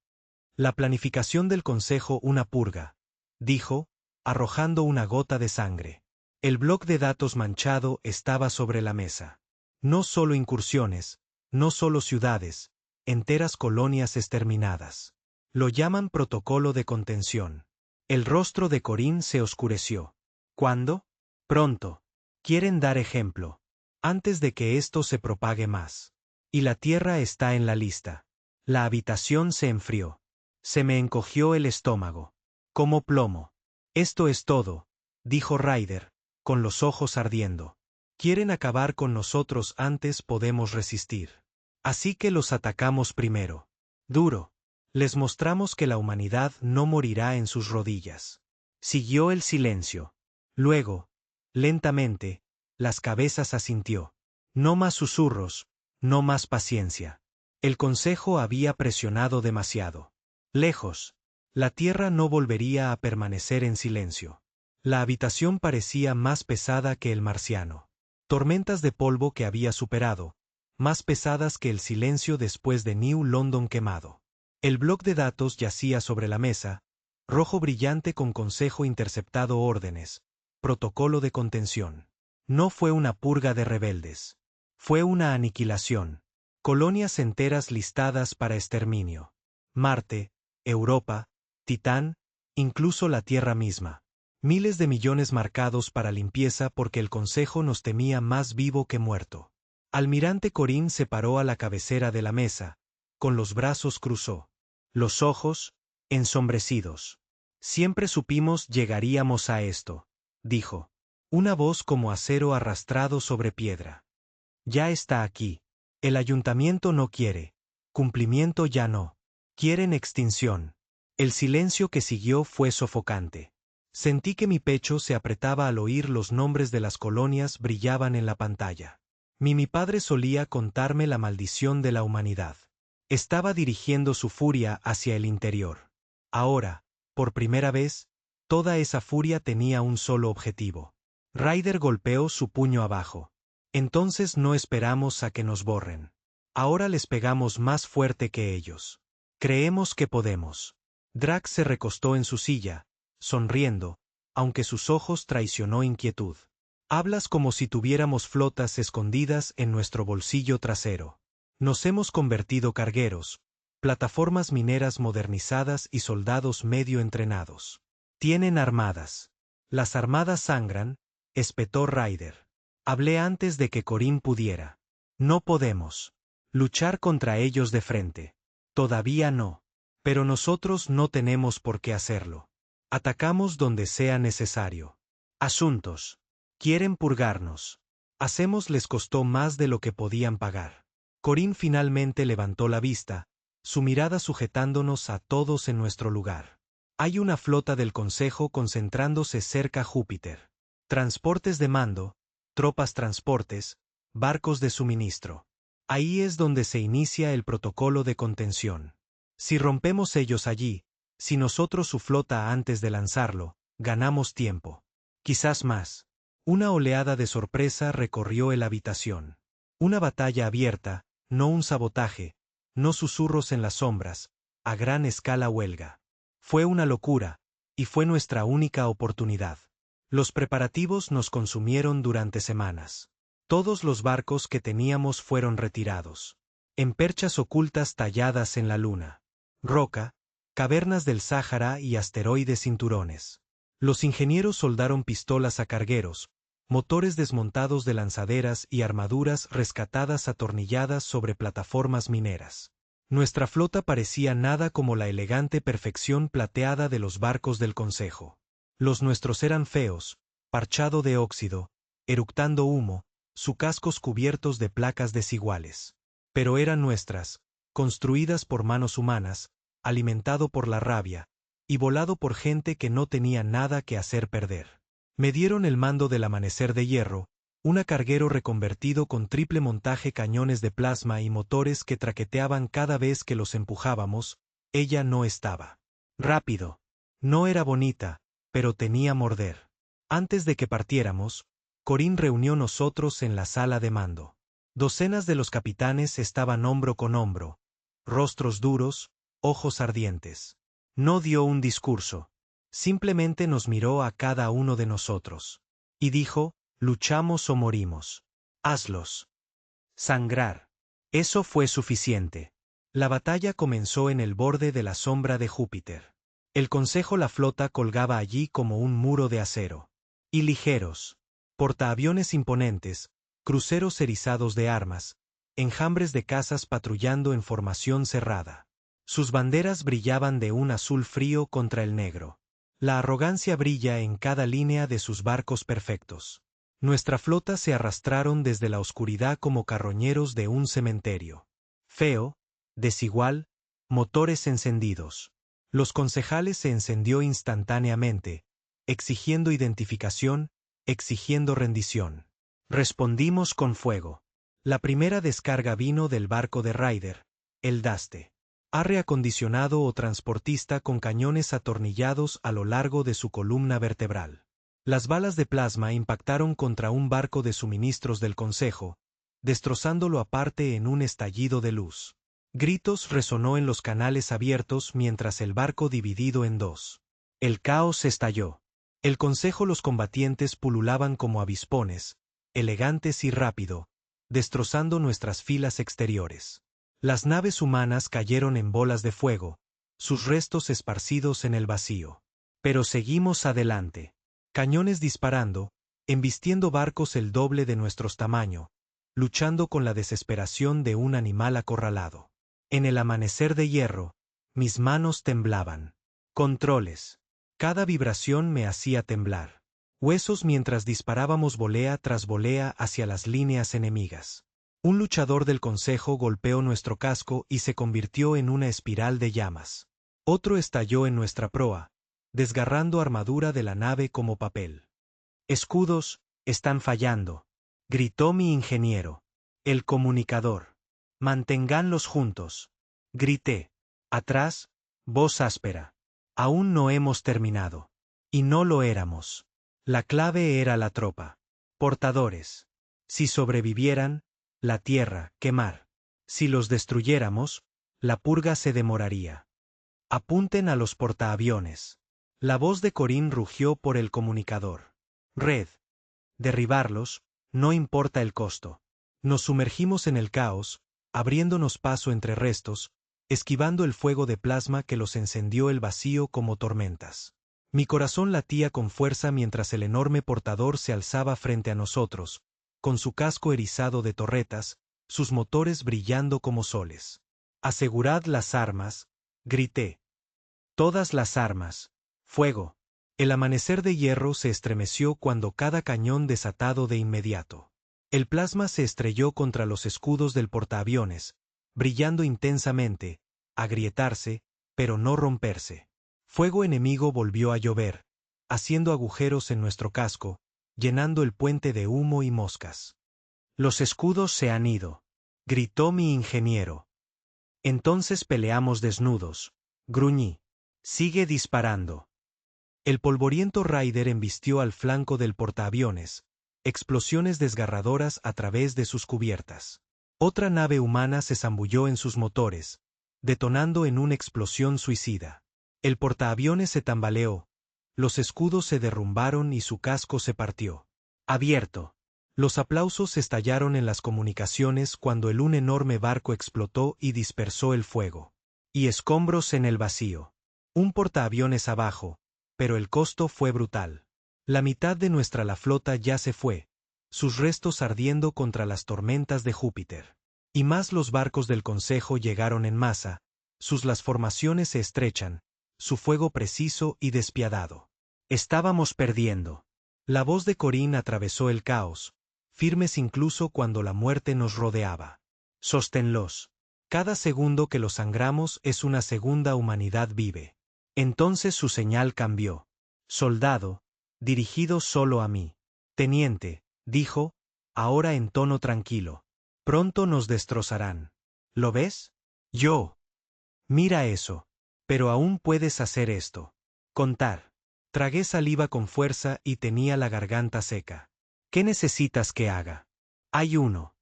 La planificación del Consejo, una purga, dijo, arrojando una gota de sangre. El bloc de datos manchado estaba sobre la mesa. No solo incursiones, no solo ciudades, enteras colonias exterminadas. Lo llaman protocolo de contención. El rostro de Corín se oscureció. ¿Cuándo? Pronto. Quieren dar ejemplo. Antes de que esto se propague más. Y la Tierra está en la lista. La habitación se enfrió. Se me encogió el estómago. Como plomo. «Esto es todo», dijo Ryder, con los ojos ardiendo. «Quieren acabar con nosotros antes podemos resistir. Así que los atacamos primero. Duro. Les mostramos que la humanidad no morirá en sus rodillas». Siguió el silencio. Luego, lentamente, las cabezas asintió. No más susurros, no más paciencia. El Consejo había presionado demasiado. Lejos. La Tierra no volvería a permanecer en silencio. La habitación parecía más pesada que el marciano. Tormentas de polvo que había superado, más pesadas que el silencio después de New London quemado. El bloc de datos yacía sobre la mesa, rojo brillante con consejo interceptado órdenes, protocolo de contención. No fue una purga de rebeldes. Fue una aniquilación. Colonias enteras listadas para exterminio. Marte, Europa, Titán, incluso la Tierra misma. Miles de millones marcados para limpieza porque el Consejo nos temía más vivo que muerto. Almirante Corín se paró a la cabecera de la mesa, con los brazos cruzó. Los ojos, ensombrecidos. Siempre supimos llegaríamos a esto, dijo. Una voz como acero arrastrado sobre piedra. Ya está aquí. El ayuntamiento no quiere. Cumplimiento ya no. Quieren extinción. El silencio que siguió fue sofocante. Sentí que mi pecho se apretaba al oír los nombres de las colonias brillaban en la pantalla. Mi padre solía contarme la maldición de la humanidad. Estaba dirigiendo su furia hacia el interior. Ahora, por primera vez, toda esa furia tenía un solo objetivo. Ryder golpeó su puño abajo. Entonces no esperamos a que nos borren. Ahora les pegamos más fuerte que ellos. Creemos que podemos. Drax se recostó en su silla, sonriendo, aunque sus ojos traicionó inquietud. Hablas como si tuviéramos flotas escondidas en nuestro bolsillo trasero. Nos hemos convertido cargueros, plataformas mineras modernizadas y soldados medio entrenados. Tienen armadas. Las armadas sangran, espetó Ryder. Hablé antes de que Corín pudiera. No podemos luchar contra ellos de frente. Todavía no. Pero nosotros no tenemos por qué hacerlo. Atacamos donde sea necesario. Asuntos. Quieren purgarnos. Hacemos les costó más de lo que podían pagar. Corín finalmente levantó la vista, su mirada sujetándonos a todos en nuestro lugar. Hay una flota del Consejo concentrándose cerca a Júpiter. Transportes de mando, tropas transportes, barcos de suministro. Ahí es donde se inicia el protocolo de contención. Si rompemos ellos allí, si nosotros su flota antes de lanzarlo, ganamos tiempo. Quizás más. Una oleada de sorpresa recorrió la habitación. Una batalla abierta, no un sabotaje, no susurros en las sombras, a gran escala huelga. Fue una locura, y fue nuestra única oportunidad. Los preparativos nos consumieron durante semanas. Todos los barcos que teníamos fueron retirados. En perchas ocultas talladas en la luna. Roca, cavernas del Sáhara y asteroides cinturones. Los ingenieros soldaron pistolas a cargueros, motores desmontados de lanzaderas y armaduras rescatadas atornilladas sobre plataformas mineras. Nuestra flota parecía nada como la elegante perfección plateada de los barcos del Consejo. Los nuestros eran feos, parchado de óxido, eructando humo, sus cascos cubiertos de placas desiguales. Pero eran nuestras, construidas por manos humanas, alimentado por la rabia, y volado por gente que no tenía nada que hacer perder. Me dieron el mando del Amanecer de Hierro, un carguero reconvertido con triple montaje, cañones de plasma y motores que traqueteaban cada vez que los empujábamos. Ella no estaba rápido. No era bonita, pero tenía morder. Antes de que partiéramos, Corín reunió nosotros en la sala de mando. Docenas de los capitanes estaban hombro con hombro, rostros duros, ojos ardientes. No dio un discurso. Simplemente nos miró a cada uno de nosotros. Y dijo, luchamos o morimos. Hazlos. Sangrar. Eso fue suficiente. La batalla comenzó en el borde de la sombra de Júpiter. El Consejo, la flota colgaba allí como un muro de acero. Y ligeros. Portaaviones imponentes, cruceros erizados de armas, enjambres de cazas patrullando en formación cerrada. Sus banderas brillaban de un azul frío contra el negro. La arrogancia brilla en cada línea de sus barcos perfectos. Nuestra flota se arrastraron desde la oscuridad como carroñeros de un cementerio. Feo, desigual, motores encendidos. Los concejales se encendió instantáneamente, exigiendo identificación, exigiendo rendición. Respondimos con fuego. La primera descarga vino del barco de Ryder, el Daste. Arre acondicionado o transportista con cañones atornillados a lo largo de su columna vertebral. Las balas de plasma impactaron contra un barco de suministros del Consejo, destrozándolo aparte en un estallido de luz. Gritos resonó en los canales abiertos mientras el barco dividido en dos. El caos estalló. El consejo los combatientes pululaban como avispones, elegantes y rápido, destrozando nuestras filas exteriores. Las naves humanas cayeron en bolas de fuego, sus restos esparcidos en el vacío. Pero seguimos adelante. Cañones disparando, embistiendo barcos el doble de nuestros tamaño, luchando con la desesperación de un animal acorralado. En el amanecer de hierro, mis manos temblaban. Controles. Cada vibración me hacía temblar. Huesos mientras disparábamos volea tras volea hacia las líneas enemigas. Un luchador del consejo golpeó nuestro casco y se convirtió en una espiral de llamas. Otro estalló en nuestra proa, desgarrando armadura de la nave como papel. Escudos, están fallando, gritó mi ingeniero. El comunicador. Manténganlos juntos. Grité. Atrás, voz áspera. Aún no hemos terminado. Y no lo éramos. La clave era la tropa. Portadores. Si sobrevivieran, la tierra, quemar. Si los destruyéramos, la purga se demoraría. Apunten a los portaaviones. La voz de Corín rugió por el comunicador. Red. Derribarlos, no importa el costo. Nos sumergimos en el caos, abriéndonos paso entre restos, esquivando el fuego de plasma que los encendió el vacío como tormentas. Mi corazón latía con fuerza mientras el enorme portador se alzaba frente a nosotros, con su casco erizado de torretas, sus motores brillando como soles. Asegurad las armas, grité. Todas las armas. Fuego. El amanecer de hierro se estremeció cuando cada cañón desatado de inmediato. El plasma se estrelló contra los escudos del portaaviones, brillando intensamente, agrietarse, pero no romperse. Fuego enemigo volvió a llover, haciendo agujeros en nuestro casco, llenando el puente de humo y moscas. Los escudos se han ido, gritó mi ingeniero. Entonces peleamos desnudos, gruñí. Sigue disparando. El polvoriento Raider embistió al flanco del portaaviones, explosiones desgarradoras a través de sus cubiertas. Otra nave humana se zambulló en sus motores, detonando en una explosión suicida. El portaaviones se tambaleó, los escudos se derrumbaron y su casco se partió. Abierto. Los aplausos estallaron en las comunicaciones cuando un enorme barco explotó y dispersó el fuego. Y escombros en el vacío. Un portaaviones abajo, pero el costo fue brutal. La mitad de la flota ya se fue, sus restos ardiendo contra las tormentas de Júpiter. Y más los barcos del Consejo llegaron en masa, las formaciones se estrechan, su fuego preciso y despiadado. Estábamos perdiendo. La voz de Corín atravesó el caos, firmes incluso cuando la muerte nos rodeaba. Sosténlos. Cada segundo que los sangramos es una segunda humanidad vive. Entonces su señal cambió. Soldado, dirigido solo a mí. Teniente, dijo, ahora en tono tranquilo. Pronto nos destrozarán. ¿Lo ves? Yo. Mira eso. Pero aún puedes hacer esto. Contar. Tragué saliva con fuerza y tenía la garganta seca. ¿Qué necesitas que haga? Hay uno.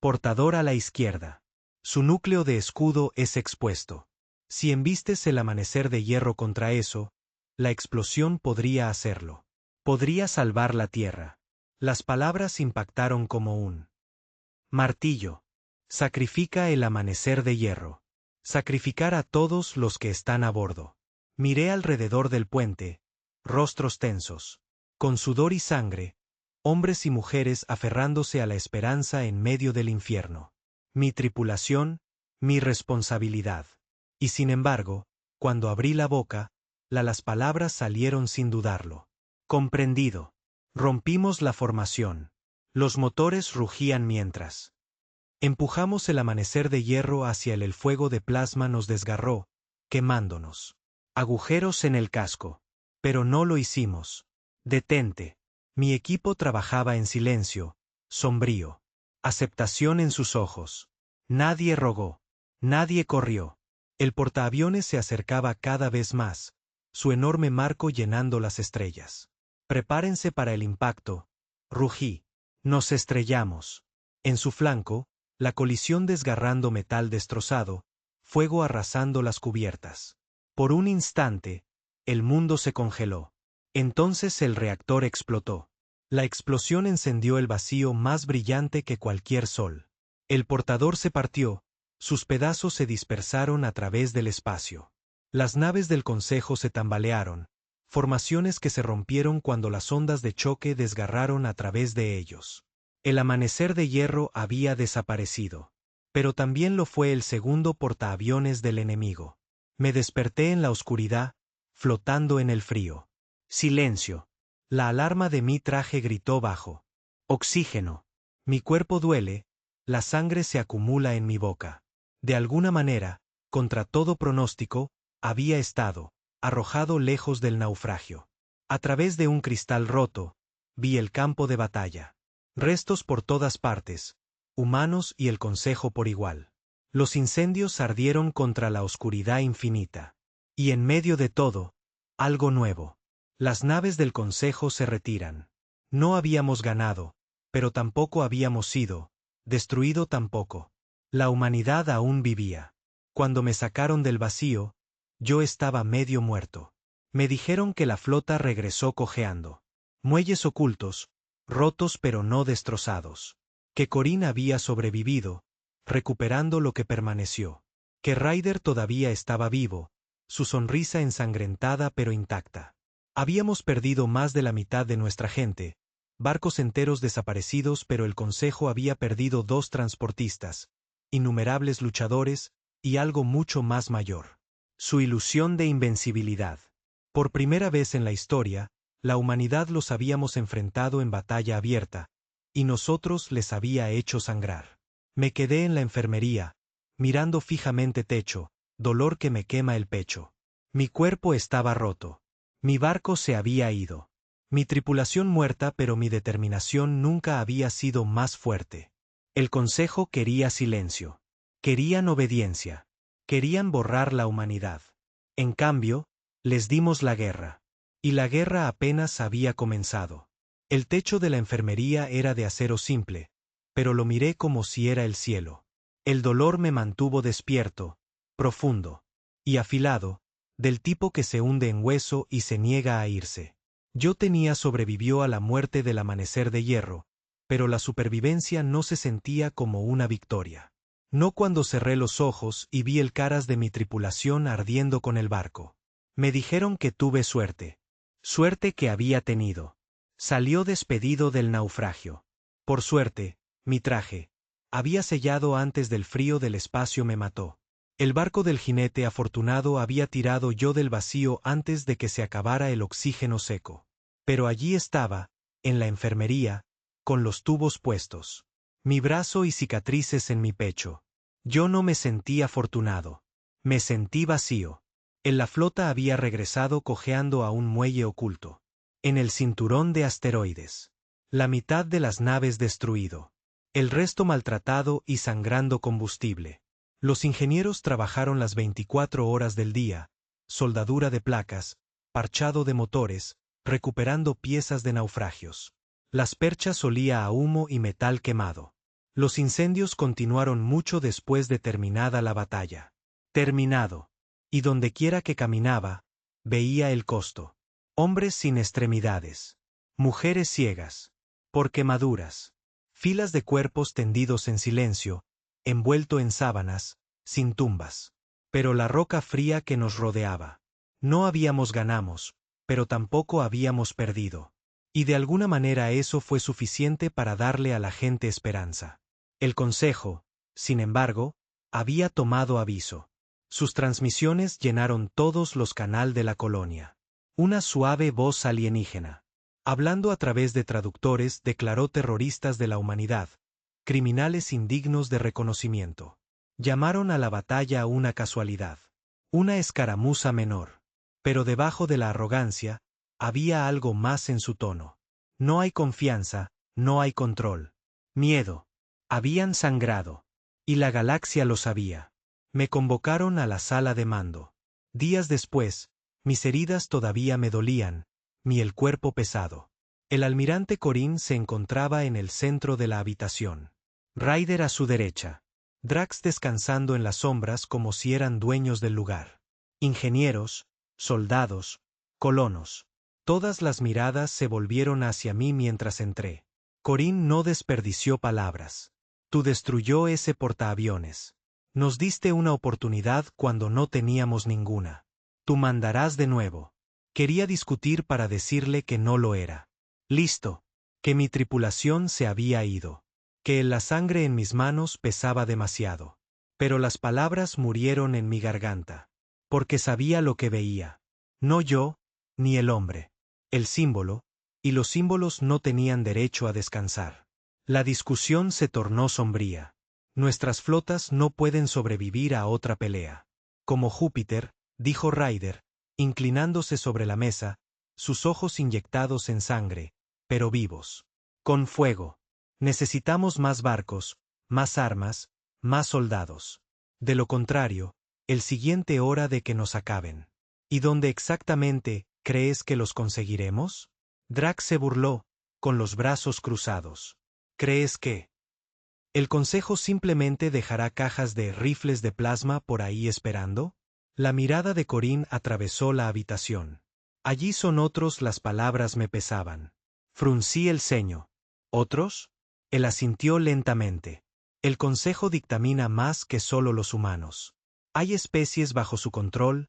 Portador a la izquierda. Su núcleo de escudo es expuesto. Si embistes el amanecer de hierro contra eso, la explosión podría hacerlo. Podría salvar la tierra. Las palabras impactaron como un martillo. Sacrifica el amanecer de hierro. Sacrificar a todos los que están a bordo. Miré alrededor del puente, rostros tensos. Con sudor y sangre, hombres y mujeres aferrándose a la esperanza en medio del infierno. Mi tripulación, mi responsabilidad. Y sin embargo, cuando abrí la boca, las palabras salieron sin dudarlo. Comprendido. Rompimos la formación. Los motores rugían mientras. Empujamos el amanecer de hierro hacia el fuego de plasma nos desgarró, quemándonos. Agujeros en el casco. Pero no lo hicimos. Detente. Mi equipo trabajaba en silencio, sombrío. Aceptación en sus ojos. Nadie rogó. Nadie corrió. El portaaviones se acercaba cada vez más, su enorme marco llenando las estrellas. Prepárense para el impacto. Rugí. Nos estrellamos. En su flanco, la colisión desgarrando metal destrozado, fuego arrasando las cubiertas. Por un instante, el mundo se congeló. Entonces el reactor explotó. La explosión encendió el vacío más brillante que cualquier sol. El portador se partió, sus pedazos se dispersaron a través del espacio. Las naves del Consejo se tambalearon, formaciones que se rompieron cuando las ondas de choque desgarraron a través de ellos. El amanecer de hierro había desaparecido. Pero también lo fue el segundo portaaviones del enemigo. Me desperté en la oscuridad, flotando en el frío. Silencio. La alarma de mi traje gritó bajo. Oxígeno. Mi cuerpo duele, la sangre se acumula en mi boca. De alguna manera, contra todo pronóstico, había estado, arrojado lejos del naufragio. A través de un cristal roto, vi el campo de batalla. Restos por todas partes, humanos y el Consejo por igual. Los incendios ardieron contra la oscuridad infinita. Y en medio de todo, algo nuevo. Las naves del Consejo se retiran. No habíamos ganado, pero tampoco habíamos sido destruido tampoco. La humanidad aún vivía. Cuando me sacaron del vacío, yo estaba medio muerto. Me dijeron que la flota regresó cojeando. Muelles ocultos, rotos pero no destrozados. Que Corín había sobrevivido, recuperando lo que permaneció. Que Ryder todavía estaba vivo, su sonrisa ensangrentada pero intacta. Habíamos perdido más de la mitad de nuestra gente, barcos enteros desaparecidos, pero el Consejo había perdido 2 transportistas, innumerables luchadores, y algo mucho más mayor. Su ilusión de invencibilidad. Por primera vez en la historia, la humanidad los habíamos enfrentado en batalla abierta, y nosotros les había hecho sangrar. Me quedé en la enfermería, mirando fijamente techo, dolor que me quema el pecho. Mi cuerpo estaba roto. Mi barco se había ido. Mi tripulación muerta, pero mi determinación nunca había sido más fuerte. El Consejo quería silencio. Querían obediencia. Querían borrar la humanidad. En cambio, les dimos la guerra. Y la guerra apenas había comenzado. El techo de la enfermería era de acero simple, pero lo miré como si era el cielo. El dolor me mantuvo despierto, profundo y afilado, del tipo que se hunde en hueso y se niega a irse. Yo sobrevivió a la muerte del amanecer de hierro, pero la supervivencia no se sentía como una victoria. No cuando cerré los ojos y vi el caras de mi tripulación ardiendo con el barco. Me dijeron que tuve suerte. Suerte que había tenido. Salió despedido del naufragio. Por suerte, mi traje, había sellado antes del frío del espacio me mató. El barco del jinete afortunado había tirado yo del vacío antes de que se acabara el oxígeno seco. Pero allí estaba, en la enfermería, con los tubos puestos. Mi brazo y cicatrices en mi pecho. Yo no me sentí afortunado. Me sentí vacío. En la flota había regresado cojeando a un muelle oculto. En el cinturón de asteroides. La mitad de las naves destruido. El resto maltratado y sangrando combustible. Los ingenieros trabajaron las 24 horas del día, soldadura de placas, parchado de motores, recuperando piezas de naufragios. Las perchas olía a humo y metal quemado. Los incendios continuaron mucho después de terminada la batalla. Terminado. Y dondequiera que caminaba, veía el costo. Hombres sin extremidades. Mujeres ciegas. Por quemaduras. Filas de cuerpos tendidos en silencio, envuelto en sábanas, sin tumbas. Pero la roca fría que nos rodeaba. No habíamos ganamos, pero tampoco habíamos perdido. Y de alguna manera eso fue suficiente para darle a la gente esperanza. El Consejo, sin embargo, había tomado aviso. Sus transmisiones llenaron todos los canales de la colonia. Una suave voz alienígena, hablando a través de traductores, declaró terroristas de la humanidad, criminales indignos de reconocimiento. Llamaron a la batalla una casualidad, una escaramuza menor. Pero debajo de la arrogancia, había algo más en su tono. No hay confianza, no hay control. Miedo. Habían sangrado. Y la galaxia lo sabía. Me convocaron a la sala de mando. Días después, mis heridas todavía me dolían, el cuerpo pesado. El almirante Corín se encontraba en el centro de la habitación. Ryder a su derecha. Drax descansando en las sombras como si eran dueños del lugar. Ingenieros, soldados, colonos. Todas las miradas se volvieron hacia mí mientras entré. Corín no desperdició palabras. Tú destruyó ese portaaviones. Nos diste una oportunidad cuando no teníamos ninguna. Tú mandarás de nuevo. Quería discutir para decirle que no lo era. Listo. Que mi tripulación se había ido. Que la sangre en mis manos pesaba demasiado. Pero las palabras murieron en mi garganta. Porque sabía lo que veía. No yo, ni el hombre. El símbolo, y los símbolos no tenían derecho a descansar. La discusión se tornó sombría. Nuestras flotas no pueden sobrevivir a otra pelea. Como Júpiter, dijo Ryder, inclinándose sobre la mesa, sus ojos inyectados en sangre, pero vivos. Con fuego. Necesitamos más barcos, más armas, más soldados. De lo contrario, el siguiente hora de que nos acaben. ¿Y dónde exactamente crees que los conseguiremos? Drax se burló, con los brazos cruzados. ¿Crees que el Consejo simplemente dejará cajas de rifles de plasma por ahí esperando? La mirada de Corín atravesó la habitación. Allí son otros, las palabras me pesaban. Fruncí el ceño. ¿Otros? Él asintió lentamente. El Consejo dictamina más que solo los humanos. Hay especies bajo su control,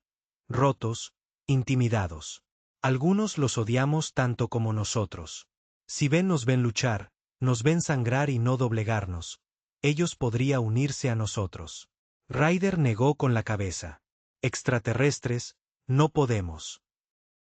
rotos, intimidados. Algunos los odiamos tanto como nosotros. Si nos ven luchar, nos ven sangrar y no doblegarnos, ellos podrían unirse a nosotros. Ryder negó con la cabeza. Extraterrestres, no podemos.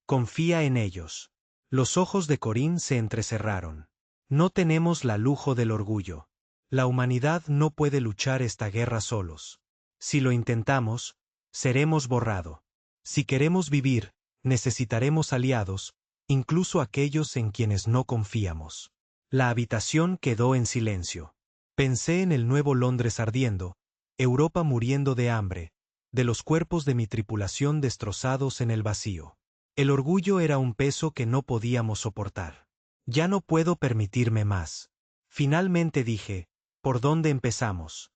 Confía en ellos. Los ojos de Corín se entrecerraron. No tenemos la lujo del orgullo. La humanidad no puede luchar esta guerra solos. Si lo intentamos, seremos borrado. Si queremos vivir, necesitaremos aliados, incluso aquellos en quienes no confiamos. La habitación quedó en silencio. Pensé en el nuevo Londres ardiendo, Europa muriendo de hambre, de los cuerpos de mi tripulación destrozados en el vacío. El orgullo era un peso que no podíamos soportar. Ya no puedo permitirme más. Finalmente dije, ¿por dónde empezamos?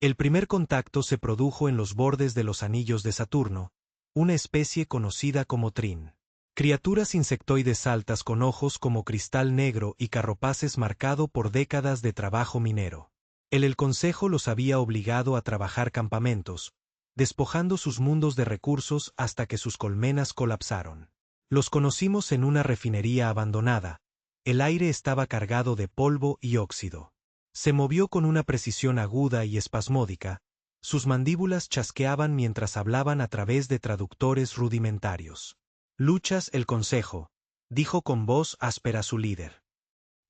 El primer contacto se produjo en los bordes de los anillos de Saturno, una especie conocida como Trin. Criaturas insectoides altas con ojos como cristal negro y carropaces marcado por décadas de trabajo minero. El Consejo los había obligado a trabajar campamentos, despojando sus mundos de recursos hasta que sus colmenas colapsaron. Los conocimos en una refinería abandonada. El aire estaba cargado de polvo y óxido. Se movió con una precisión aguda y espasmódica. Sus mandíbulas chasqueaban mientras hablaban a través de traductores rudimentarios. Luchas el Consejo, dijo con voz áspera su líder.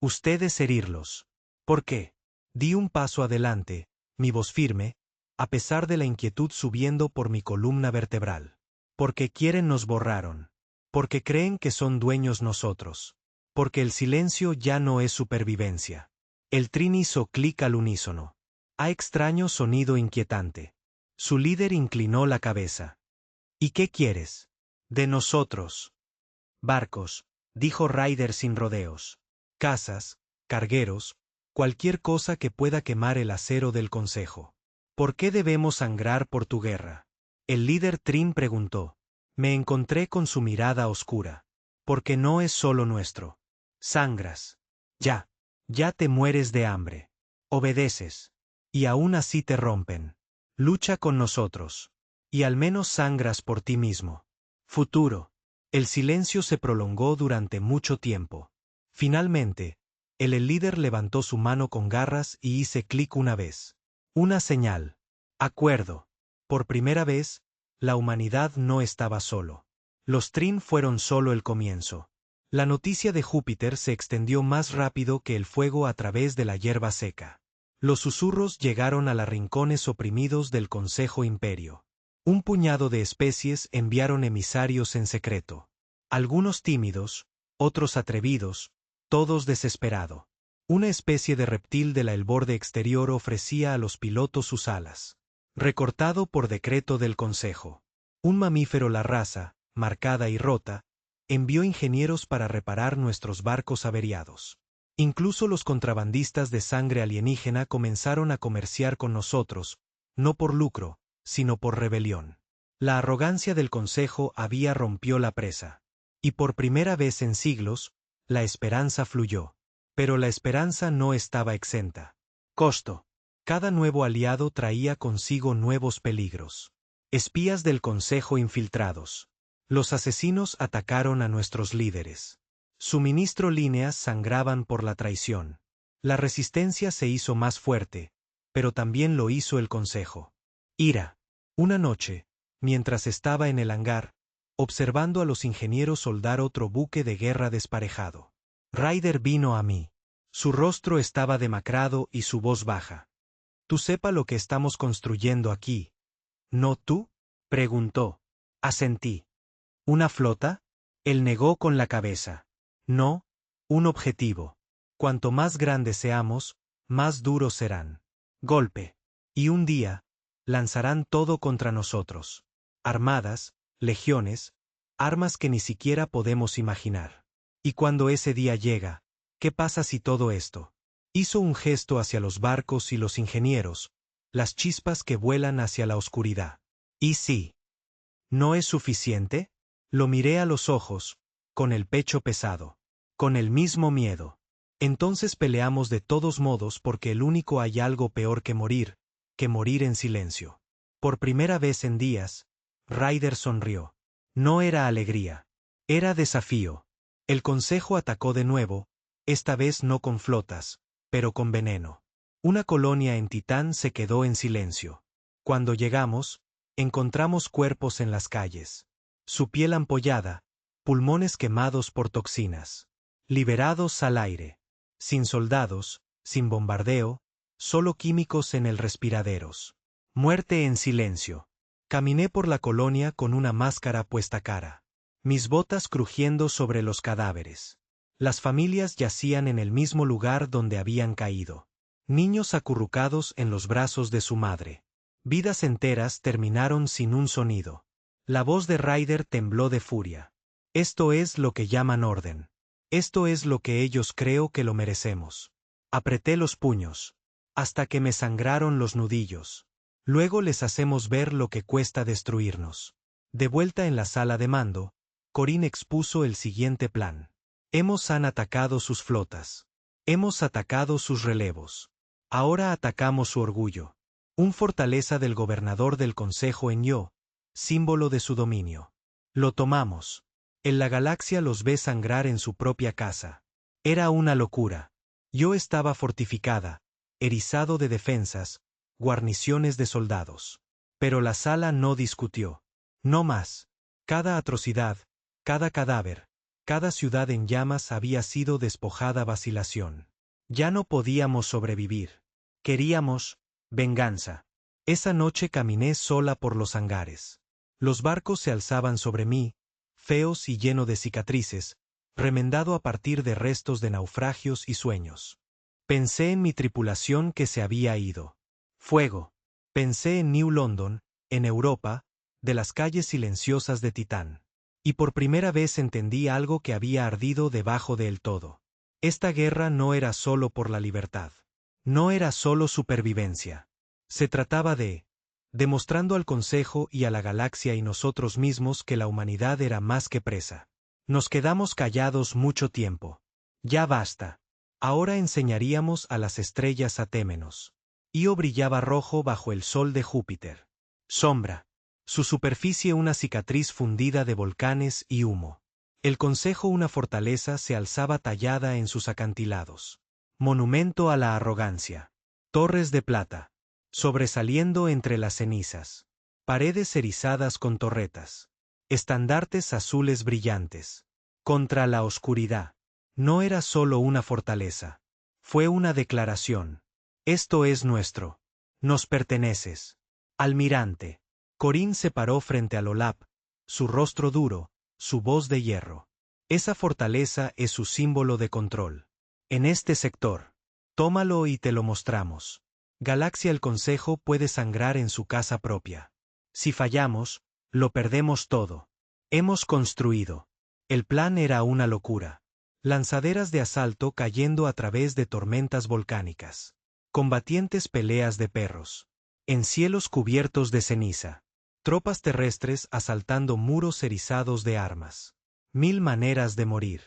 Ustedes herirlos. ¿Por qué? Di un paso adelante, mi voz firme, a pesar de la inquietud subiendo por mi columna vertebral. Porque quieren nos borraron. Porque creen que son dueños nosotros. Porque el silencio ya no es supervivencia. El Trin hizo clic al unísono. A extraño sonido inquietante. Su líder inclinó la cabeza. ¿Y qué quieres? De nosotros. Barcos, dijo Ryder sin rodeos. Casas, cargueros, cualquier cosa que pueda quemar el acero del Consejo. ¿Por qué debemos sangrar por tu guerra? El líder Trin preguntó. Me encontré con su mirada oscura. Porque no es solo nuestro. Sangras. Ya te mueres de hambre. Obedeces. Y aún así te rompen. Lucha con nosotros. Y al menos sangras por ti mismo. Futuro. El silencio se prolongó durante mucho tiempo. Finalmente, el líder levantó su mano con garras y hice clic una vez. Una señal. Acuerdo. Por primera vez, la humanidad no estaba solo. Los Trin fueron solo el comienzo. La noticia de Júpiter se extendió más rápido que el fuego a través de la hierba seca. Los susurros llegaron a los rincones oprimidos del Consejo Imperio. Un puñado de especies enviaron emisarios en secreto. Algunos tímidos, otros atrevidos, todos desesperados. Una especie de reptil de el borde exterior ofrecía a los pilotos sus alas. Recortado por decreto del Consejo. Un mamífero, la raza, marcada y rota, envió ingenieros para reparar nuestros barcos averiados. Incluso los contrabandistas de sangre alienígena comenzaron a comerciar con nosotros, no por lucro, sino por rebelión. La arrogancia del Consejo había rompió la presa. Y por primera vez en siglos, la esperanza fluyó. Pero la esperanza no estaba exenta. Costo. Cada nuevo aliado traía consigo nuevos peligros. Espías del Consejo infiltrados. Los asesinos atacaron a nuestros líderes. Suministro líneas sangraban por la traición. La resistencia se hizo más fuerte, pero también lo hizo el Consejo. Ira. Una noche, mientras estaba en el hangar, observando a los ingenieros soldar otro buque de guerra desparejado. Ryder vino a mí. Su rostro estaba demacrado y su voz baja. «¿Tú sepa lo que estamos construyendo aquí?» «¿No tú?» preguntó. Asentí. «¿Una flota?» Él negó con la cabeza. «No, un objetivo. Cuanto más grandes seamos, más duros serán. Golpe. Y un día, lanzarán todo contra nosotros. Armadas, legiones, armas que ni siquiera podemos imaginar. Y cuando ese día llega, ¿qué pasa si todo esto?» Hizo un gesto hacia los barcos y los ingenieros, las chispas que vuelan hacia la oscuridad. ¿Y sí? ¿No es suficiente? Lo miré a los ojos, con el pecho pesado, con el mismo miedo. Entonces peleamos de todos modos porque el único hay algo peor que morir en silencio. Por primera vez en días, Ryder sonrió. No era alegría. Era desafío. El Consejo atacó de nuevo, esta vez no con flotas, pero con veneno. Una colonia en Titán se quedó en silencio. Cuando llegamos, encontramos cuerpos en las calles. Su piel ampollada, pulmones quemados por toxinas. Liberados al aire. Sin soldados, sin bombardeo, solo químicos en el respiraderos. Muerte en silencio. Caminé por la colonia con una máscara puesta cara. Mis botas crujiendo sobre los cadáveres. Las familias yacían en el mismo lugar donde habían caído. Niños acurrucados en los brazos de su madre. Vidas enteras terminaron sin un sonido. La voz de Ryder tembló de furia. Esto es lo que llaman orden. Esto es lo que ellos creo que lo merecemos. Apreté los puños, hasta que me sangraron los nudillos. Luego les hacemos ver lo que cuesta destruirnos. De vuelta en la sala de mando, Corín expuso el siguiente plan. Han atacado sus flotas. Hemos atacado sus relevos. Ahora atacamos su orgullo. Un fortaleza del gobernador del Consejo en Yo, símbolo de su dominio. Lo tomamos. En la galaxia los ve sangrar en su propia casa. Era una locura. Yo estaba fortificada, erizado de defensas, guarniciones de soldados. Pero la sala no discutió. No más. Cada atrocidad, cada cadáver, cada ciudad en llamas había sido despojada vacilación. Ya no podíamos sobrevivir. Queríamos venganza. Esa noche caminé sola por los hangares. Los barcos se alzaban sobre mí, feos y lleno de cicatrices, remendado a partir de restos de naufragios y sueños. Pensé en mi tripulación que se había ido. Fuego. Pensé en New London, en Europa, de las calles silenciosas de Titán. Y por primera vez entendí algo que había ardido debajo del todo. Esta guerra no era solo por la libertad. No era solo supervivencia. Se trataba de demostrando al Consejo y a la galaxia y nosotros mismos que la humanidad era más que presa. Nos quedamos callados mucho tiempo. Ya basta. Ahora enseñaríamos a las estrellas a témenos. Io brillaba rojo bajo el sol de Júpiter. Sombra. Su superficie una cicatriz fundida de volcanes y humo. El Consejo una fortaleza se alzaba tallada en sus acantilados. Monumento a la arrogancia. Torres de plata. Sobresaliendo entre las cenizas. Paredes erizadas con torretas. Estandartes azules brillantes. Contra la oscuridad. No era solo una fortaleza. Fue una declaración. Esto es nuestro. Nos perteneces. Almirante. Corín se paró frente al Olap, su rostro duro, su voz de hierro. Esa fortaleza es su símbolo de control. En este sector. Tómalo y te lo mostramos. Galaxia el Consejo puede sangrar en su casa propia. Si fallamos, lo perdemos todo. Hemos construido. El plan era una locura. Lanzaderas de asalto cayendo a través de tormentas volcánicas. Combatientes peleas de perros. En cielos cubiertos de ceniza. Tropas terrestres asaltando muros erizados de armas. 1000 maneras de morir.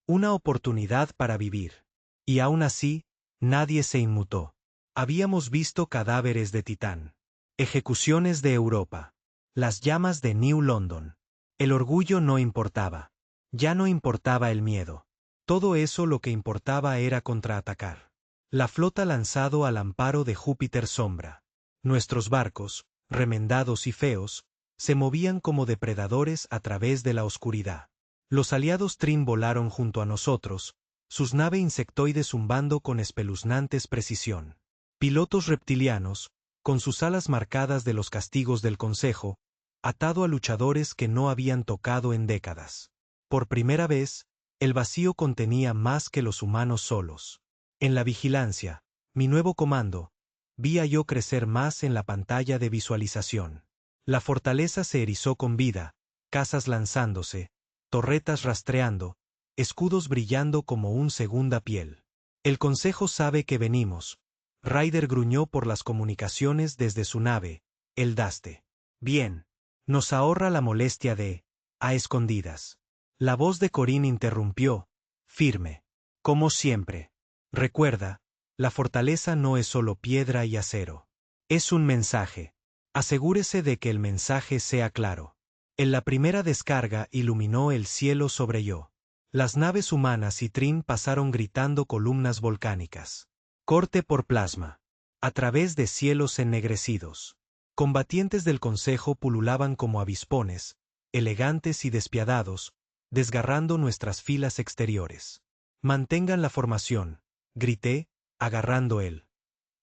Una oportunidad para vivir. Y aún así, nadie se inmutó. Habíamos visto cadáveres de Titán. Ejecuciones de Europa. Las llamas de New London. El orgullo no importaba. Ya no importaba el miedo. Todo eso lo que importaba era contraatacar. La flota lanzado al amparo de Júpiter Sombra. Nuestros barcos, remendados y feos, se movían como depredadores a través de la oscuridad. Los aliados Trin volaron junto a nosotros, sus naves insectoides zumbando con espeluznantes precisión. Pilotos reptilianos, con sus alas marcadas de los castigos del Consejo, atado a luchadores que no habían tocado en décadas. Por primera vez, el vacío contenía más que los humanos solos. En la vigilancia, mi nuevo comando, vi a yo crecer más en la pantalla de visualización. La fortaleza se erizó con vida, casas lanzándose, torretas rastreando, escudos brillando como un segunda piel. El Consejo sabe que venimos. Ryder gruñó por las comunicaciones desde su nave, el Daste. Bien. Nos ahorra la molestia de, a escondidas. La voz de Corín interrumpió, firme. Como siempre. Recuerda, la fortaleza no es solo piedra y acero. Es un mensaje. Asegúrese de que el mensaje sea claro. En la primera descarga iluminó el cielo sobre yo. Las naves humanas y Trin pasaron gritando columnas volcánicas. Corte por plasma. A través de cielos ennegrecidos. Combatientes del Consejo pululaban como avispones, elegantes y despiadados, desgarrando nuestras filas exteriores. Mantengan la formación, grité, agarrando el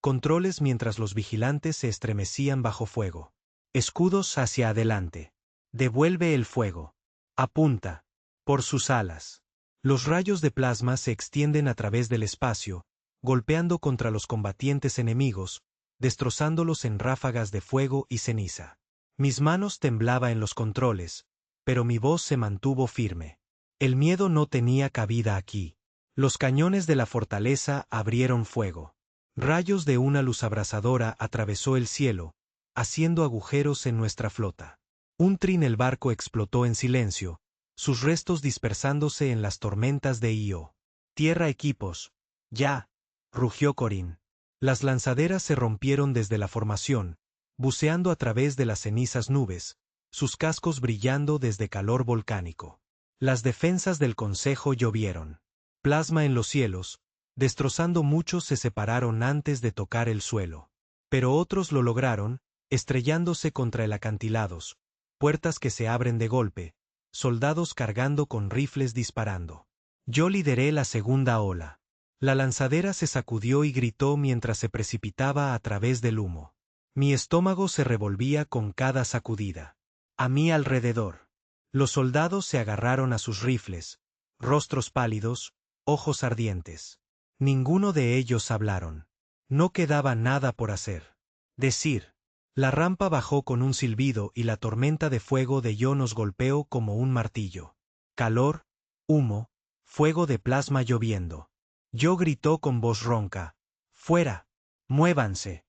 controles mientras los vigilantes se estremecían bajo fuego. Escudos hacia adelante. Devuelve el fuego. Apunta. Por sus alas. Los rayos de plasma se extienden a través del espacio, golpeando contra los combatientes enemigos, destrozándolos en ráfagas de fuego y ceniza. Mis manos temblaban en los controles, pero mi voz se mantuvo firme. El miedo no tenía cabida aquí. Los cañones de la fortaleza abrieron fuego. Rayos de una luz abrasadora atravesó el cielo, haciendo agujeros en nuestra flota. Un trin el barco explotó en silencio, sus restos dispersándose en las tormentas de Io. Tierra equipos. Ya. Rugió Corín. Las lanzaderas se rompieron desde la formación, buceando a través de las cenizas nubes, sus cascos brillando desde calor volcánico. Las defensas del Consejo llovieron. Plasma en los cielos, destrozando muchos se separaron antes de tocar el suelo. Pero otros lo lograron, estrellándose contra el acantilados, puertas que se abren de golpe, soldados cargando con rifles disparando. Yo lideré la segunda ola. La lanzadera se sacudió y gritó mientras se precipitaba a través del humo. Mi estómago se revolvía con cada sacudida. A mi alrededor. Los soldados se agarraron a sus rifles, rostros pálidos, ojos ardientes. Ninguno de ellos hablaron. No quedaba nada por hacer. Decir. La rampa bajó con un silbido y la tormenta de fuego de yo nos golpeó como un martillo. Calor, humo, fuego de plasma lloviendo. Yo gritó con voz ronca. ¡Fuera! ¡Muévanse!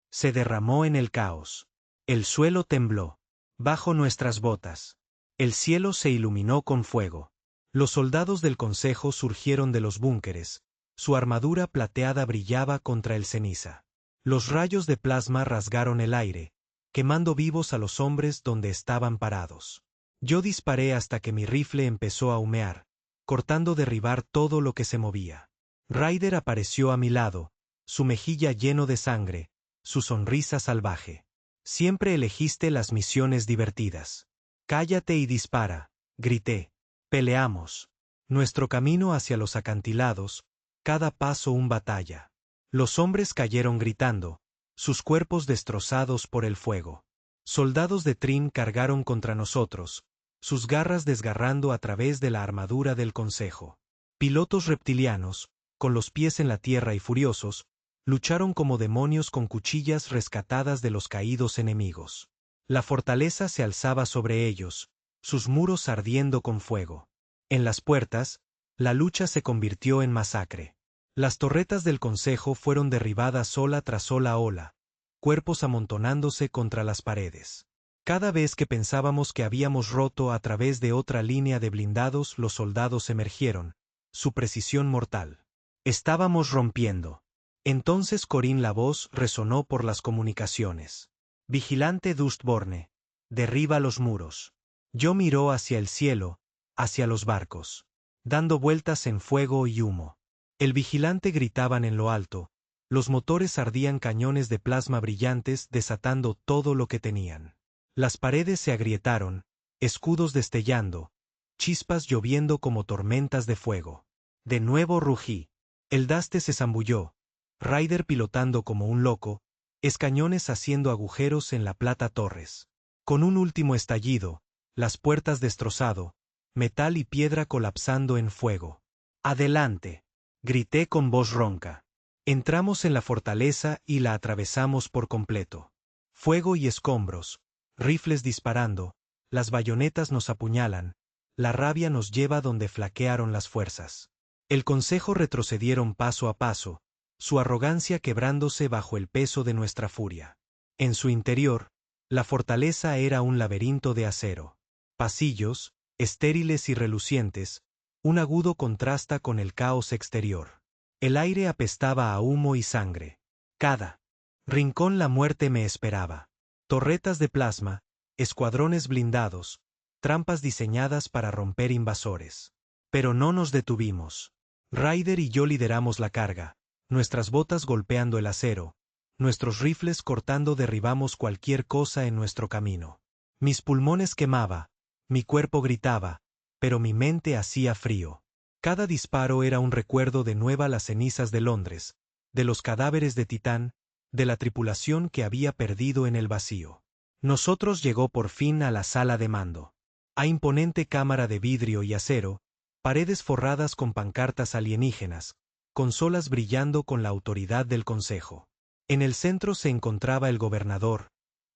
Se derramó en el caos. El suelo tembló. Bajo nuestras botas. El cielo se iluminó con fuego. Los soldados del Consejo surgieron de los búnkeres. Su armadura plateada brillaba contra el ceniza. Los rayos de plasma rasgaron el aire, quemando vivos a los hombres donde estaban parados. Yo disparé hasta que mi rifle empezó a humear, cortando derribar todo lo que se movía. Ryder apareció a mi lado, su mejilla lleno de sangre, su sonrisa salvaje. Siempre elegiste las misiones divertidas. Cállate y dispara, grité. Peleamos. Nuestro camino hacia los acantilados, cada paso una batalla. Los hombres cayeron gritando, sus cuerpos destrozados por el fuego. Soldados de Trin cargaron contra nosotros, sus garras desgarrando a través de la armadura del Consejo. Pilotos reptilianos, con los pies en la tierra y furiosos, lucharon como demonios con cuchillas rescatadas de los caídos enemigos. La fortaleza se alzaba sobre ellos, sus muros ardiendo con fuego. En las puertas, La lucha se convirtió en masacre. Las torretas del Consejo fueron derribadas ola tras ola, cuerpos amontonándose contra las paredes. Cada vez que pensábamos que habíamos roto a través de otra línea de blindados, los soldados emergieron, su precisión mortal. Estábamos rompiendo. Entonces Corín la voz resonó por las comunicaciones. Vigilante Dustborne, derriba los muros. Yo miró hacia el cielo, hacia los barcos, dando vueltas en fuego y humo. El vigilante gritaban en lo alto, los motores ardían cañones de plasma brillantes desatando todo lo que tenían. Las paredes se agrietaron, escudos destellando, chispas lloviendo como tormentas de fuego. De nuevo rugí. El daste se zambulló, Ryder pilotando como un loco, escañones haciendo agujeros en la plata torres. Con un último estallido, las puertas destrozado, metal y piedra colapsando en fuego. ¡Adelante! Grité con voz ronca. Entramos en la fortaleza y la atravesamos por completo. Fuego y escombros, rifles disparando, las bayonetas nos apuñalan, la rabia nos lleva donde flaquearon las fuerzas. El Consejo retrocedieron paso a paso, su arrogancia quebrándose bajo el peso de nuestra furia. En su interior, la fortaleza era un laberinto de acero. Pasillos, estériles y relucientes, un agudo contrasta con el caos exterior. El aire apestaba a humo y sangre. Cada rincón la muerte me esperaba. Torretas de plasma, escuadrones blindados, trampas diseñadas para romper invasores. Pero no nos detuvimos. Ryder y yo lideramos la carga, nuestras botas golpeando el acero, nuestros rifles cortando derribamos cualquier cosa en nuestro camino. Mis pulmones quemaba, mi cuerpo gritaba, pero mi mente hacía frío. Cada disparo era un recuerdo de nuevo las cenizas de Londres, de los cadáveres de Titán, de la tripulación que había perdido en el vacío. Nosotros llegó por fin a la sala de mando. A imponente cámara de vidrio y acero, paredes forradas con pancartas alienígenas, consolas brillando con la autoridad del Consejo. En el centro se encontraba el gobernador,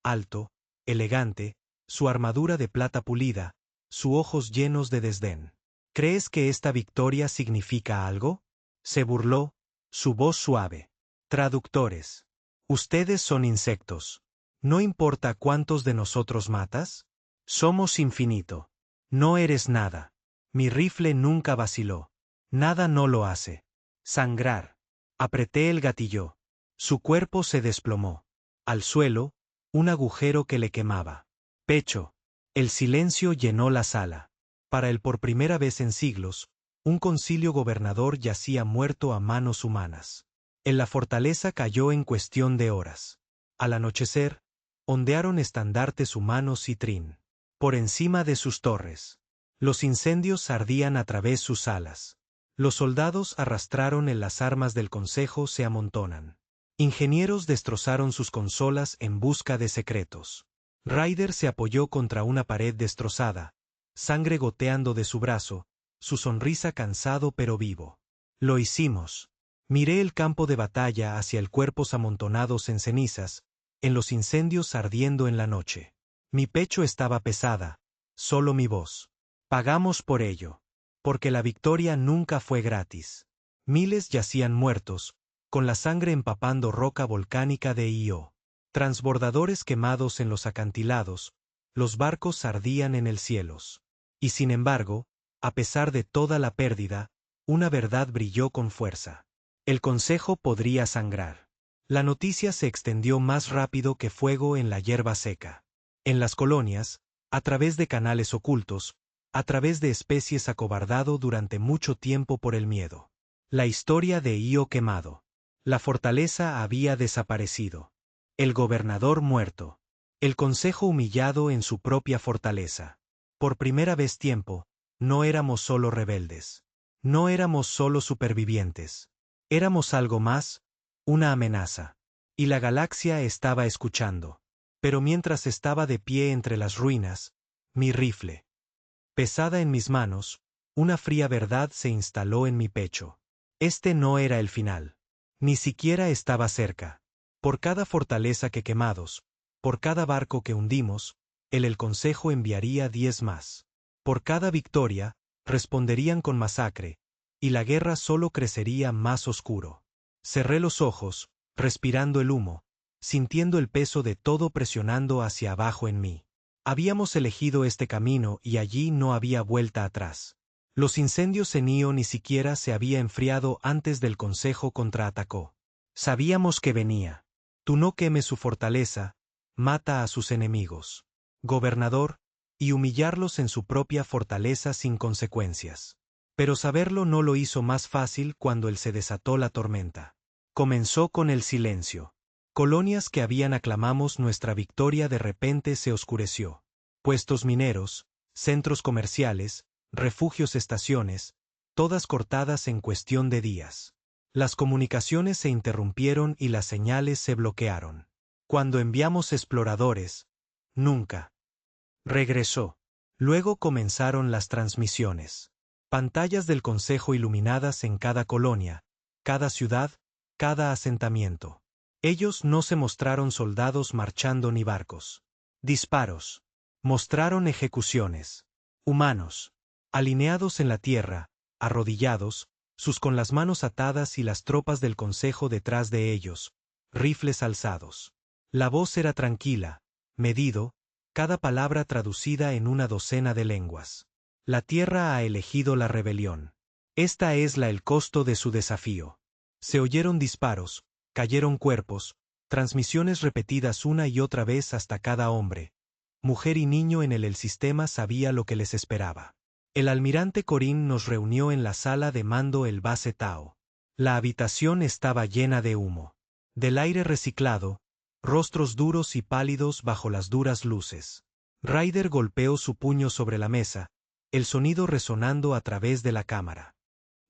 alto, elegante, su armadura de plata pulida, sus ojos llenos de desdén. ¿Crees que esta victoria significa algo? Se burló, su voz suave. Traductores. Ustedes son insectos. ¿No importa cuántos de nosotros matas? Somos infinito. No eres nada. Mi rifle nunca vaciló. Nada no lo hace. Sangrar. Apreté el gatillo. Su cuerpo se desplomó. Al suelo, un agujero que le quemaba. Pecho. El silencio llenó la sala. Para él por primera vez en siglos, un concilio gobernador yacía muerto a manos humanas. En la fortaleza cayó en cuestión de horas. Al anochecer, ondearon estandartes humanos y trin. Por encima de sus torres. Los incendios ardían a través sus alas. Los soldados arrastraron en las armas del Consejo se amontonan. Ingenieros destrozaron sus consolas en busca de secretos. Ryder se apoyó contra una pared destrozada, sangre goteando de su brazo, su sonrisa cansado pero vivo. Lo hicimos. Miré el campo de batalla hacia el cuerpos amontonados en cenizas, en los incendios ardiendo en la noche. Mi pecho estaba pesada, solo mi voz. Pagamos por ello. Porque la victoria nunca fue gratis. Miles yacían muertos, con la sangre empapando roca volcánica de Io. Transbordadores quemados en los acantilados, los barcos ardían en el cielos. Y sin embargo, a pesar de toda la pérdida, una verdad brilló con fuerza. El Consejo podría sangrar. La noticia se extendió más rápido que fuego en la hierba seca. En las colonias, a través de canales ocultos, a través de especies acobardado durante mucho tiempo por el miedo. La historia de Io quemado. La fortaleza había desaparecido. El gobernador muerto. El Consejo humillado en su propia fortaleza. Por primera vez tiempo, no éramos solo rebeldes. No éramos solo supervivientes. Éramos algo más, una amenaza. Y la galaxia estaba escuchando. Pero mientras estaba de pie entre las ruinas, mi rifle, pesada en mis manos, una fría verdad se instaló en mi pecho. Este no era el final. Ni siquiera estaba cerca. Por cada fortaleza que quemados, por cada barco que hundimos, el Consejo enviaría 10 más. Por cada victoria, responderían con masacre, y la guerra solo crecería más oscuro. Cerré los ojos, respirando el humo, sintiendo el peso de todo presionando hacia abajo en mí. Habíamos elegido este camino y allí no había vuelta atrás. Los incendios en Io ni siquiera se había enfriado antes del Consejo contraatacó. Sabíamos que venía. Tú no quemes su fortaleza, mata a sus enemigos, gobernador, y humillarlos en su propia fortaleza sin consecuencias. Pero saberlo no lo hizo más fácil cuando se desató la tormenta. Comenzó con el silencio. Colonias que habían aclamamos nuestra victoria de repente se oscureció. Puestos mineros, centros comerciales, refugios, estaciones, todas cortadas en cuestión de días. Las comunicaciones se interrumpieron y las señales se bloquearon. Cuando enviamos exploradores, nunca regresó. Luego comenzaron las transmisiones. Pantallas del Consejo iluminadas en cada colonia, cada ciudad, cada asentamiento. Ellos no se mostraron soldados marchando ni barcos. Disparos. Mostraron ejecuciones. Humanos. Alineados en la tierra, arrodillados, sus con las manos atadas y las tropas del Consejo detrás de ellos, rifles alzados. La voz era tranquila, medido, cada palabra traducida en una docena de lenguas. La tierra ha elegido la rebelión. Esta es el costo de su desafío. Se oyeron disparos, cayeron cuerpos, transmisiones repetidas una y otra vez hasta cada hombre, mujer y niño en el sistema sabía lo que les esperaba. El almirante Corín nos reunió en la sala de mando el base Tao. La habitación estaba llena de humo. Del aire reciclado, rostros duros y pálidos bajo las duras luces. Ryder golpeó su puño sobre la mesa, el sonido resonando a través de la cámara.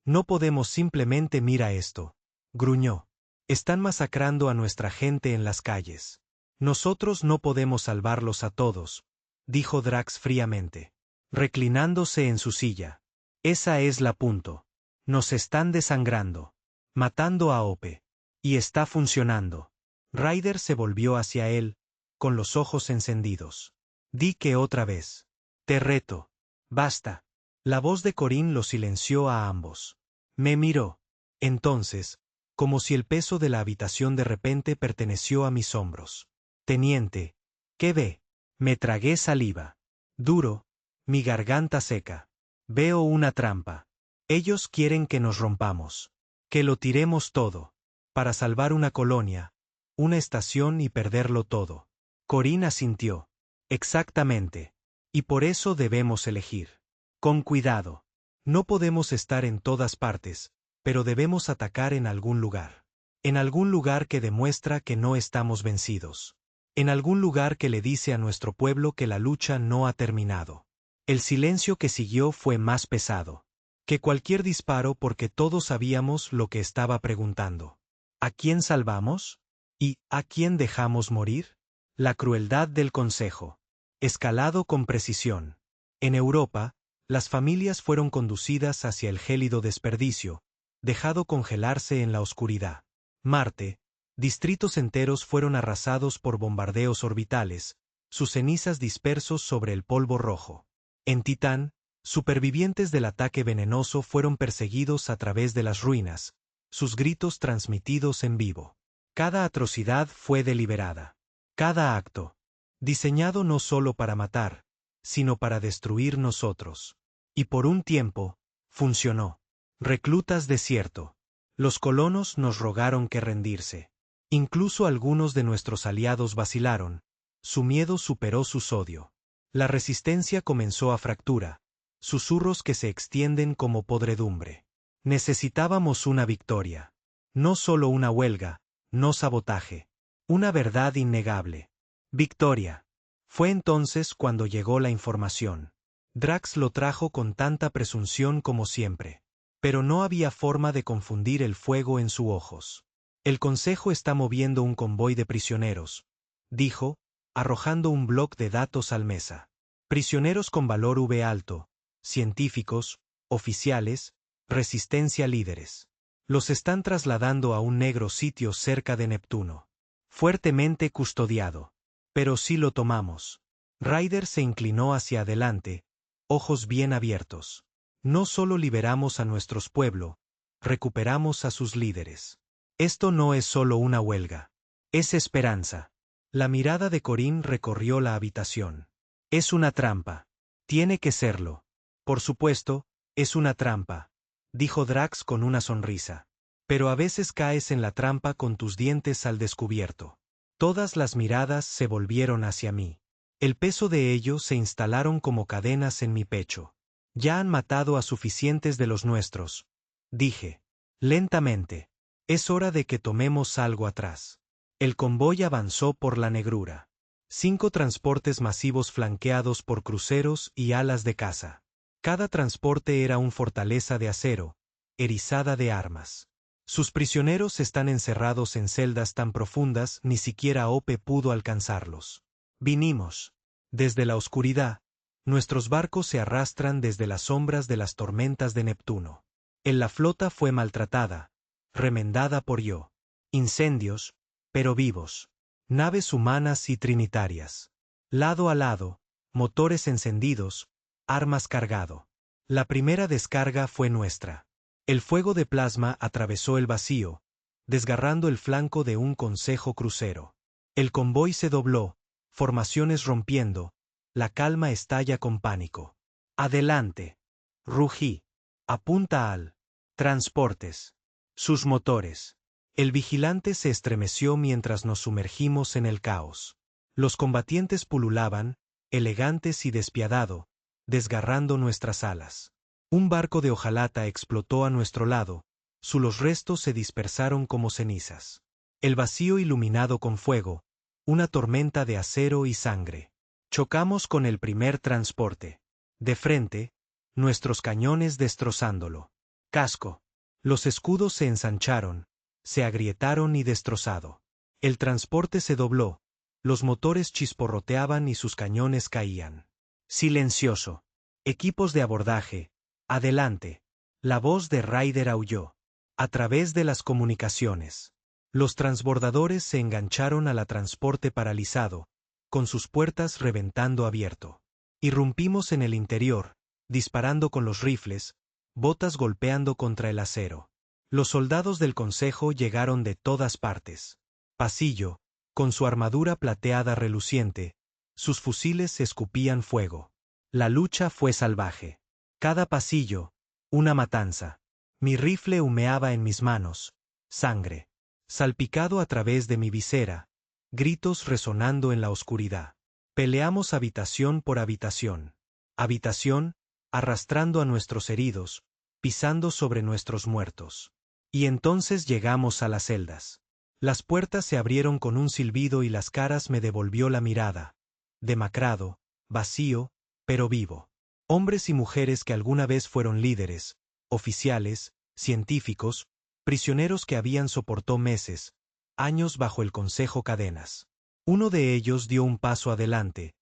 No podemos simplemente mirar esto, gruñó. Están masacrando a nuestra gente en las calles. Nosotros no podemos salvarlos a todos, dijo Drax fríamente, reclinándose en su silla. Esa es la punto. Nos están desangrando, matando a Ope. Y está funcionando. Ryder se volvió hacia él, con los ojos encendidos. Di que otra vez. Te reto. Basta. La voz de Corín lo silenció a ambos. Me miró. Entonces, como si el peso de la habitación de repente perteneció a mis hombros. Teniente, ¿qué ve? Me tragué saliva. Duro, mi garganta seca. Veo una trampa. Ellos quieren que nos rompamos. Que lo tiremos todo. Para salvar una colonia, una estación y perderlo todo. Corín asintió. Exactamente. Y por eso debemos elegir. Con cuidado. No podemos estar en todas partes, pero debemos atacar en algún lugar. En algún lugar que demuestra que no estamos vencidos. En algún lugar que le dice a nuestro pueblo que la lucha no ha terminado. El silencio que siguió fue más pesado que cualquier disparo porque todos sabíamos lo que estaba preguntando. ¿A quién salvamos? ¿Y a quién dejamos morir? La crueldad del Consejo. Escalado con precisión. En Europa, las familias fueron conducidas hacia el gélido desperdicio, dejado congelarse en la oscuridad. Marte, distritos enteros fueron arrasados por bombardeos orbitales, sus cenizas dispersos sobre el polvo rojo. En Titán, supervivientes del ataque venenoso fueron perseguidos a través de las ruinas, sus gritos transmitidos en vivo. Cada atrocidad fue deliberada. Cada acto, diseñado no solo para matar, sino para destruir nosotros. Y por un tiempo, funcionó. Reclutas desierto. Los colonos nos rogaron que rendirse. Incluso algunos de nuestros aliados vacilaron. Su miedo superó su odio. La resistencia comenzó a fractura. Susurros que se extienden como podredumbre. Necesitábamos una victoria. No solo una huelga, no sabotaje. Una verdad innegable. Victoria. Fue entonces cuando llegó la información. Drax lo trajo con tanta presunción como siempre. Pero no había forma de confundir el fuego en sus ojos. El Consejo está moviendo un convoy de prisioneros, dijo, arrojando un bloc de datos al mesa. Prisioneros con valor V alto. Científicos, oficiales, resistencia líderes. Los están trasladando a un negro sitio cerca de Neptuno. Fuertemente custodiado. Pero si lo tomamos. Ryder se inclinó hacia adelante, ojos bien abiertos. No solo liberamos a nuestros pueblos, recuperamos a sus líderes. Esto no es solo una huelga. Es esperanza. La mirada de Corín recorrió la habitación. Es una trampa. Tiene que serlo. Por supuesto, es una trampa, dijo Drax con una sonrisa. Pero a veces caes en la trampa con tus dientes al descubierto. Todas las miradas se volvieron hacia mí. El peso de ellos se instalaron como cadenas en mi pecho. Ya han matado a suficientes de los nuestros, dije. Lentamente. Es hora de que tomemos algo atrás. El convoy avanzó por la negrura. 5 transportes masivos flanqueados por cruceros y alas de caza. Cada transporte era un fortaleza de acero, erizada de armas. Sus prisioneros están encerrados en celdas tan profundas ni siquiera Ope pudo alcanzarlos. Vinimos. Desde la oscuridad, nuestros barcos se arrastran desde las sombras de las tormentas de Neptuno. La flota fue maltratada, remendada por yo. Incendios, pero vivos. Naves humanas y trinitarias. Lado a lado, motores encendidos, armas cargado. La primera descarga fue nuestra. El fuego de plasma atravesó el vacío, desgarrando el flanco de un consejo crucero. El convoy se dobló, formaciones rompiendo, la calma estalla con pánico. Adelante. Rugí. Apunta al. Transportes. Sus motores. El vigilante se estremeció mientras nos sumergimos en el caos. Los combatientes pululaban, elegantes y despiadado, desgarrando nuestras alas. Un barco de hojalata explotó a nuestro lado, los restos se dispersaron como cenizas. El vacío iluminado con fuego, una tormenta de acero y sangre. Chocamos con el primer transporte. De frente, nuestros cañones destrozándolo. Casco. Los escudos se ensancharon, se agrietaron y destrozado. El transporte se dobló, los motores chisporroteaban y sus cañones caían. Silencioso. Equipos de abordaje. Adelante. La voz de Ryder aulló. A través de las comunicaciones. Los transbordadores se engancharon a la transporte paralizado, con sus puertas reventando abierto. Irrumpimos en el interior, disparando con los rifles, botas golpeando contra el acero. Los soldados del consejo llegaron de todas partes. Pasillo, con su armadura plateada reluciente, sus fusiles escupían fuego. La lucha fue salvaje. Cada pasillo, una matanza. Mi rifle humeaba en mis manos, sangre, salpicado a través de mi visera, gritos resonando en la oscuridad. Peleamos habitación por habitación. Habitación, arrastrando a nuestros heridos, pisando sobre nuestros muertos. Y entonces llegamos a las celdas. Las puertas se abrieron con un silbido y las caras me devolvió la mirada. Demacrado, vacío, pero vivo. Hombres y mujeres que alguna vez fueron líderes, oficiales, científicos, prisioneros que habían soportado meses, años bajo el consejo cadenas. Uno de ellos dio un paso adelante,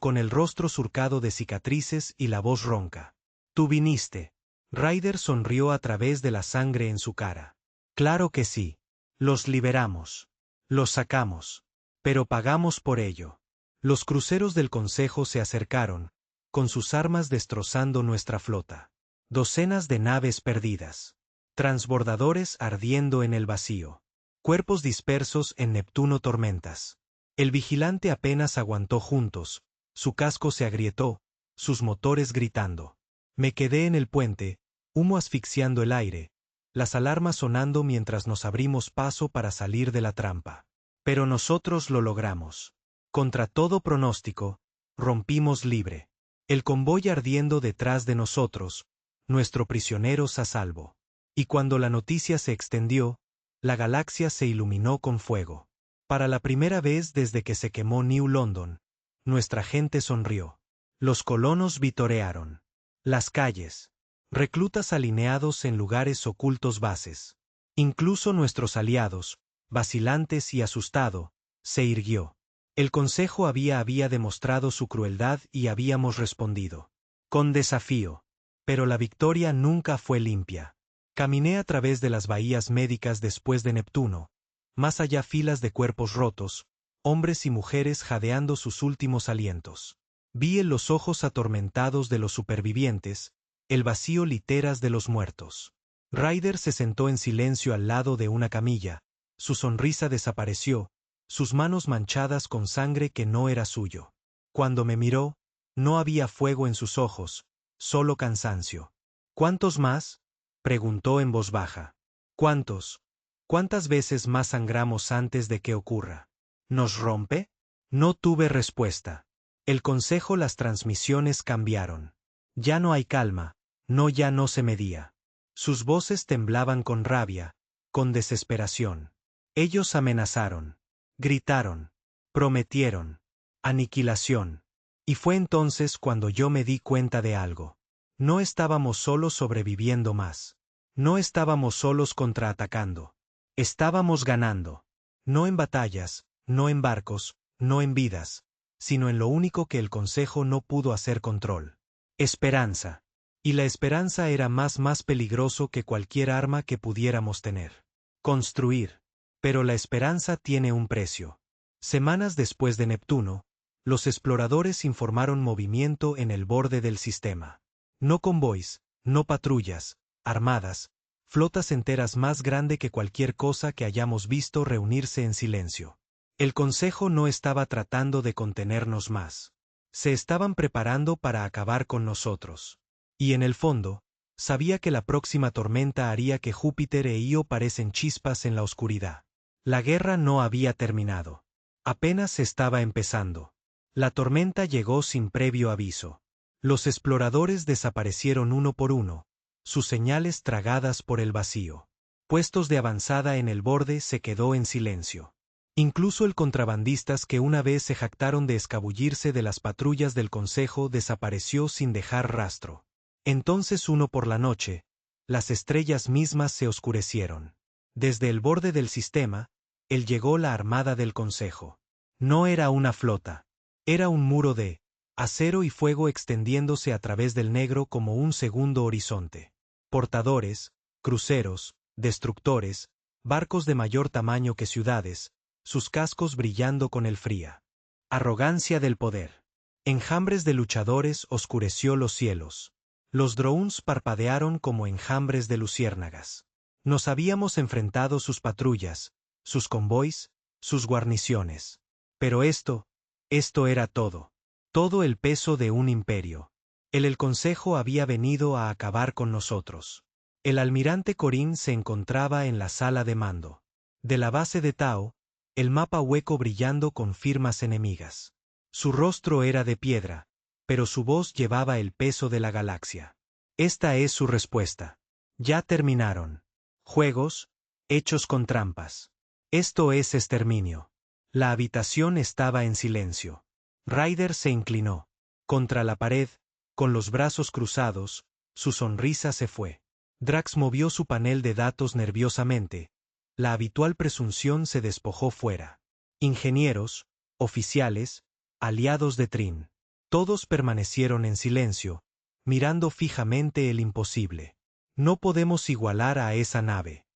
con el rostro surcado de cicatrices y la voz ronca. Tú viniste. Ryder sonrió a través de la sangre en su cara. Claro que sí. Los liberamos. Los sacamos. Pero pagamos por ello. Los cruceros del consejo se acercaron, con sus armas destrozando nuestra flota. Docenas de naves perdidas. Transbordadores ardiendo en el vacío. Cuerpos dispersos en Neptuno tormentas. El vigilante apenas aguantó juntos, su casco se agrietó, sus motores gritando. Me quedé en el puente, humo asfixiando el aire, las alarmas sonando mientras nos abrimos paso para salir de la trampa. Pero nosotros lo logramos. Contra todo pronóstico, rompimos libre. El convoy ardiendo detrás de nosotros, nuestros prisioneros a salvo. Y cuando la noticia se extendió, la galaxia se iluminó con fuego. Para la primera vez desde que se quemó New London, nuestra gente sonrió. Los colonos vitorearon. Las calles. Reclutas alineados en lugares ocultos bases. Incluso nuestros aliados, vacilantes y asustado, se irguió. El consejo había demostrado su crueldad y habíamos respondido. Con desafío. Pero la victoria nunca fue limpia. Caminé a través de las bahías médicas después de Neptuno, más allá filas de cuerpos rotos, hombres y mujeres jadeando sus últimos alientos. Vi en los ojos atormentados de los supervivientes, el vacío literas de los muertos. Ryder se sentó en silencio al lado de una camilla, su sonrisa desapareció, sus manos manchadas con sangre que no era suyo. Cuando me miró, no había fuego en sus ojos, solo cansancio. ¿Cuántos más?, preguntó en voz baja. ¿Cuántos? ¿Cuántas veces más sangramos antes de que ocurra? ¿Nos rompe? No tuve respuesta. El consejo, las transmisiones cambiaron. Ya no hay calma, ya no se medía. Sus voces temblaban con rabia, con desesperación. Ellos amenazaron, gritaron, prometieron, aniquilación. Y fue entonces cuando yo me di cuenta de algo. No estábamos solos sobreviviendo más. No estábamos solos contraatacando. Estábamos ganando. No en batallas, no en barcos, no en vidas, sino en lo único que el Consejo no pudo hacer control. Esperanza. Y la esperanza era más peligroso que cualquier arma que pudiéramos tener. Construir. Pero la esperanza tiene un precio. Semanas después de Neptuno, los exploradores informaron movimiento en el borde del sistema. No convoys, no patrullas, armadas, flotas enteras más grande que cualquier cosa que hayamos visto reunirse en silencio. El Consejo no estaba tratando de contenernos más. Se estaban preparando para acabar con nosotros. Y en el fondo, sabía que la próxima tormenta haría que Júpiter e Io parecen chispas en la oscuridad. La guerra no había terminado. Apenas estaba empezando. La tormenta llegó sin previo aviso. Los exploradores desaparecieron uno por uno, sus señales tragadas por el vacío. Puestos de avanzada en el borde se quedó en silencio. Incluso el contrabandistas que una vez se jactaron de escabullirse de las patrullas del Consejo desapareció sin dejar rastro. Entonces uno por la noche, las estrellas mismas se oscurecieron. Desde el borde del sistema, llegó la armada del Consejo. No era una flota. Era un muro de acero y fuego extendiéndose a través del negro como un segundo horizonte. Portadores, cruceros, destructores, barcos de mayor tamaño que ciudades, sus cascos brillando con el fría. Arrogancia del poder. Enjambres de luchadores oscureció los cielos. Los drones parpadearon como enjambres de luciérnagas. Nos habíamos enfrentado sus patrullas, sus convoys, sus guarniciones. Pero esto era todo. Todo el peso de un imperio. El Consejo había venido a acabar con nosotros. El almirante Corín se encontraba en la sala de mando. De la base de Tao, el mapa hueco brillando con firmas enemigas. Su rostro era de piedra, pero su voz llevaba el peso de la galaxia. Esta es su respuesta. Ya terminaron. Juegos, hechos con trampas. Esto es exterminio. La habitación estaba en silencio. Ryder se inclinó. Contra la pared, con los brazos cruzados, su sonrisa se fue. Drax movió su panel de datos nerviosamente. La habitual presunción se despojó fuera. Ingenieros, oficiales, aliados de Trin. Todos permanecieron en silencio, mirando fijamente el imposible. No podemos igualar a esa nave.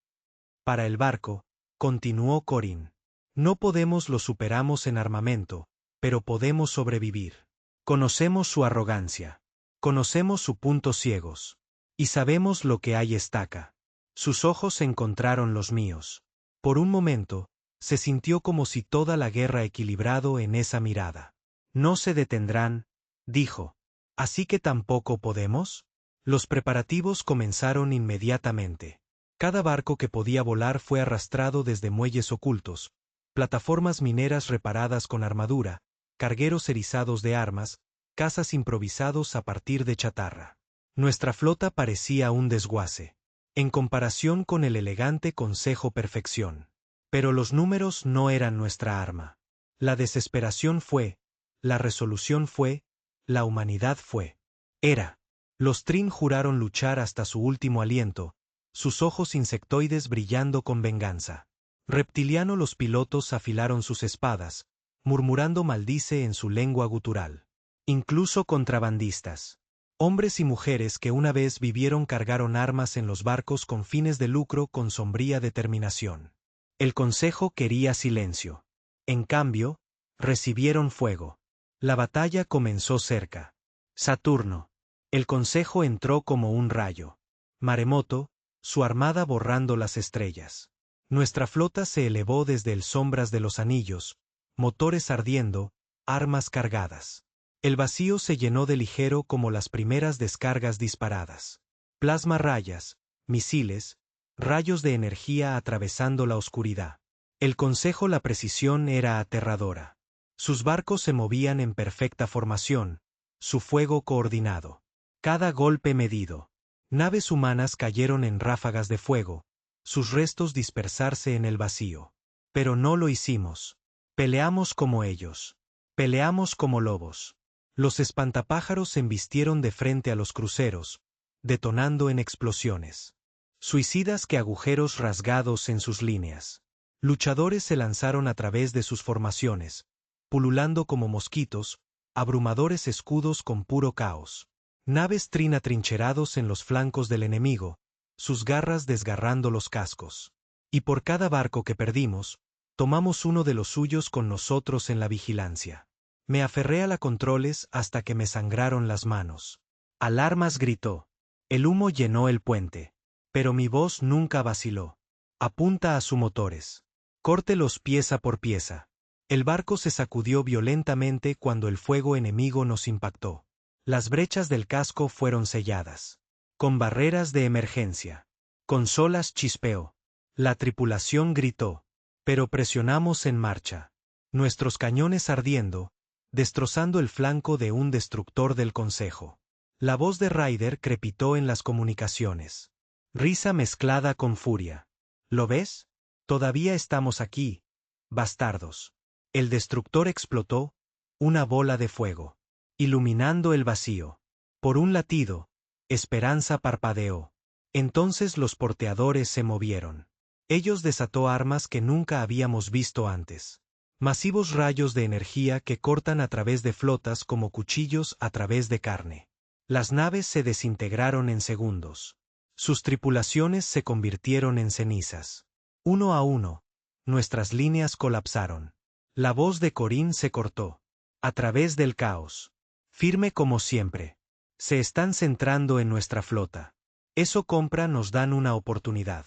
Para el barco, continuó Corín. No podemos, lo superamos en armamento, pero podemos sobrevivir. Conocemos su arrogancia. Conocemos sus puntos ciegos. Y sabemos lo que hay estaca. Sus ojos encontraron los míos. Por un momento, se sintió como si toda la guerra equilibrado en esa mirada. No se detendrán, dijo. ¿Así que tampoco podemos? Los preparativos comenzaron inmediatamente. Cada barco que podía volar fue arrastrado desde muelles ocultos, plataformas mineras reparadas con armadura, cargueros erizados de armas, cazas improvisados a partir de chatarra. Nuestra flota parecía un desguace, en comparación con el elegante Consejo Perfección. Pero los números no eran nuestra arma. La desesperación fue, la resolución fue, la humanidad fue. Era. Los Trin juraron luchar hasta su último aliento, sus ojos insectoides brillando con venganza. Reptiliano, los pilotos afilaron sus espadas, murmurando maldice en su lengua gutural. Incluso contrabandistas. Hombres y mujeres que una vez vivieron cargaron armas en los barcos con fines de lucro con sombría determinación. El Consejo quería silencio. En cambio, recibieron fuego. La batalla comenzó cerca. Saturno. El consejo entró como un rayo. Maremoto, su armada borrando las estrellas. Nuestra flota se elevó desde el sombras de los anillos, motores ardiendo, armas cargadas. El vacío se llenó de ligero como las primeras descargas disparadas. Plasma rayas, misiles, rayos de energía atravesando la oscuridad. El consejo la precisión era aterradora. Sus barcos se movían en perfecta formación, su fuego coordinado. Cada golpe medido. Naves humanas cayeron en ráfagas de fuego, sus restos dispersarse en el vacío. Pero no lo hicimos. Peleamos como ellos. Peleamos como lobos. Los espantapájaros se embistieron de frente a los cruceros, detonando en explosiones. Suicidas que agujeros rasgados en sus líneas. Luchadores se lanzaron a través de sus formaciones, pululando como mosquitos, abrumadores escudos con puro caos. Naves atrincherados en los flancos del enemigo, sus garras desgarrando los cascos. Y por cada barco que perdimos, tomamos uno de los suyos con nosotros en la vigilancia. Me aferré a la controles hasta que me sangraron las manos. Alarmas gritó. El humo llenó el puente. Pero mi voz nunca vaciló. Apunta a sus motores. Córtelos pieza por pieza. El barco se sacudió violentamente cuando el fuego enemigo nos impactó. Las brechas del casco fueron selladas. Con barreras de emergencia. Consolas chispeó. La tripulación gritó. Pero presionamos en marcha. Nuestros cañones ardiendo, destrozando el flanco de un destructor del consejo. La voz de Ryder crepitó en las comunicaciones. Risa mezclada con furia. ¿Lo ves? Todavía estamos aquí, bastardos. El destructor explotó, una bola de fuego, iluminando el vacío. Por un latido, Esperanza parpadeó. Entonces los porteadores se movieron. Ellos desató armas que nunca habíamos visto antes. Masivos rayos de energía que cortan a través de flotas como cuchillos a través de carne. Las naves se desintegraron en segundos. Sus tripulaciones se convirtieron en cenizas. Uno a uno, nuestras líneas colapsaron. La voz de Corín se cortó. A través del caos. Firme como siempre. Se están centrando en nuestra flota. Eso compra nos dan una oportunidad.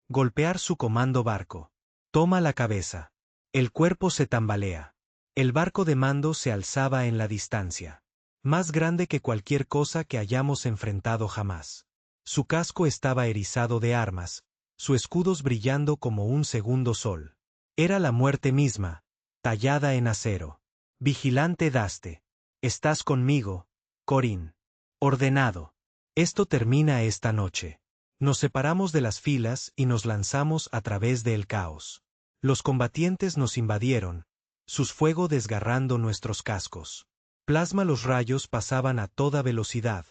Golpear su comando barco. Toma la cabeza. El cuerpo se tambalea. El barco de mando se alzaba en la distancia. Más grande que cualquier cosa que hayamos enfrentado jamás. Su casco estaba erizado de armas, sus escudos brillando como un segundo sol. Era la muerte misma, tallada en acero. Vigilante Daste. Estás conmigo, Corín. Ordenado. Esto termina esta noche. Nos separamos de las filas y nos lanzamos a través del caos. Los combatientes nos invadieron, sus fuego desgarrando nuestros cascos. Plasma los rayos pasaban a toda velocidad.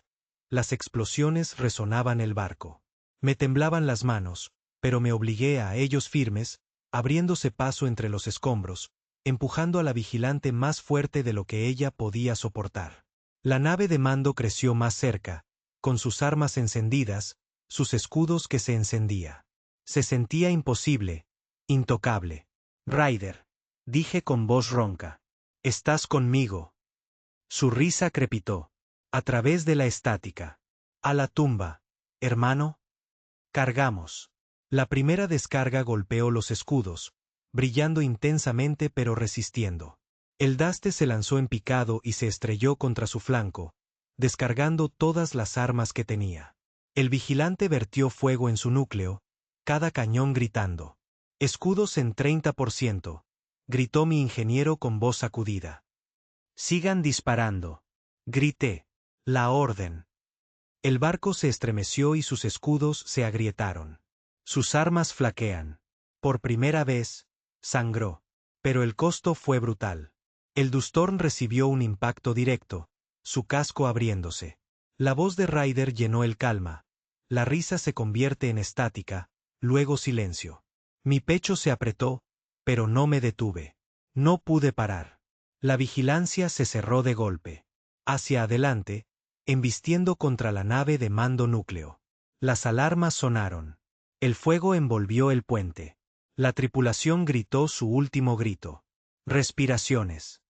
Las explosiones resonaban el barco. Me temblaban las manos, pero me obligué a ellos firmes, abriéndose paso entre los escombros, empujando a la vigilante más fuerte de lo que ella podía soportar. La nave de mando creció más cerca, con sus armas encendidas, sus escudos que se encendía. Se sentía imposible, intocable. Ryder, dije con voz ronca. Estás conmigo. Su risa crepitó. A través de la estática. A la tumba. Hermano. Cargamos. La primera descarga golpeó los escudos, brillando intensamente pero resistiendo. El Daste se lanzó en picado y se estrelló contra su flanco, descargando todas las armas que tenía. El vigilante vertió fuego en su núcleo, cada cañón gritando. Escudos en 30%, gritó mi ingeniero con voz sacudida. Sigan disparando. Grité. La orden. El barco se estremeció y sus escudos se agrietaron. Sus armas flaquean. Por primera vez, sangró. Pero el costo fue brutal. El Dustorn recibió un impacto directo, su casco abriéndose. La voz de Ryder llenó el calma. La risa se convierte en estática, luego silencio. Mi pecho se apretó, pero no me detuve. No pude parar. La vigilancia se cerró de golpe. Hacia adelante, embistiendo contra la nave de mando núcleo. Las alarmas sonaron. El fuego envolvió el puente. La tripulación gritó su último grito. Respiraciones.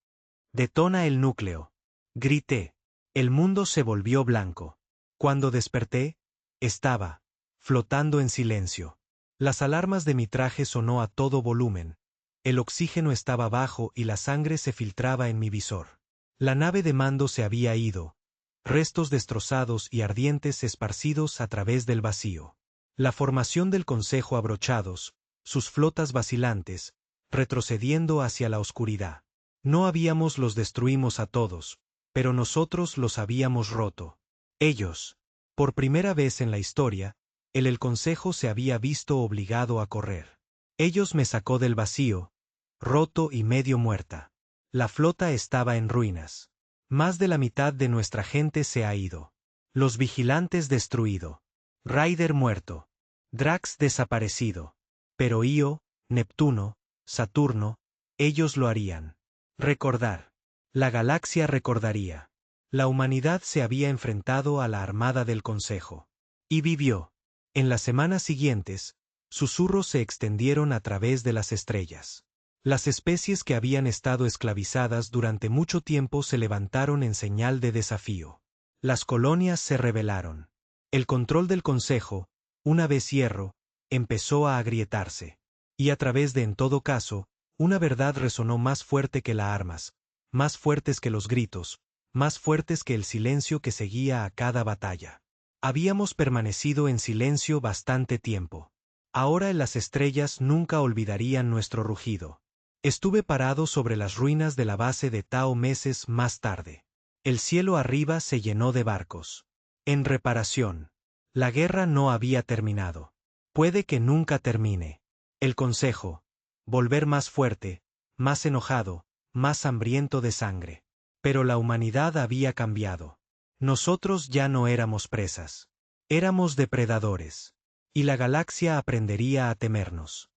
Detona el núcleo. Grité. El mundo se volvió blanco. Cuando desperté, estaba flotando en silencio. Las alarmas de mi traje sonó a todo volumen. El oxígeno estaba bajo y la sangre se filtraba en mi visor. La nave de mando se había ido. Restos destrozados y ardientes esparcidos a través del vacío. La formación del Consejo abrochados, sus flotas vacilantes, retrocediendo hacia la oscuridad. No habíamos los destruimos a todos, pero nosotros los habíamos roto. Ellos. Por primera vez en la historia, el Consejo se había visto obligado a correr. Ellos me sacó del vacío, roto y medio muerta. La flota estaba en ruinas. Más de la mitad de nuestra gente se ha ido. Los vigilantes destruido. Ryder muerto. Drax desaparecido. Pero Io, Neptuno, Saturno, ellos lo harían. Recordar. La galaxia recordaría. La humanidad se había enfrentado a la armada del Consejo. Y vivió. En las semanas siguientes, susurros se extendieron a través de las estrellas. Las especies que habían estado esclavizadas durante mucho tiempo se levantaron en señal de desafío. Las colonias se rebelaron. El control del Consejo, una vez hierro, empezó a agrietarse. Y a través de, en todo caso, una verdad resonó más fuerte que las armas, más fuertes que los gritos, más fuertes que el silencio que seguía a cada batalla. Habíamos permanecido en silencio bastante tiempo. Ahora en las estrellas nunca olvidarían nuestro rugido. Estuve parado sobre las ruinas de la base de Tao meses más tarde. El cielo arriba se llenó de barcos. En reparación. La guerra no había terminado. Puede que nunca termine. El Consejo. Volver más fuerte, más enojado, más hambriento de sangre. Pero la humanidad había cambiado. Nosotros ya no éramos presas. Éramos depredadores. Y la galaxia aprendería a temernos.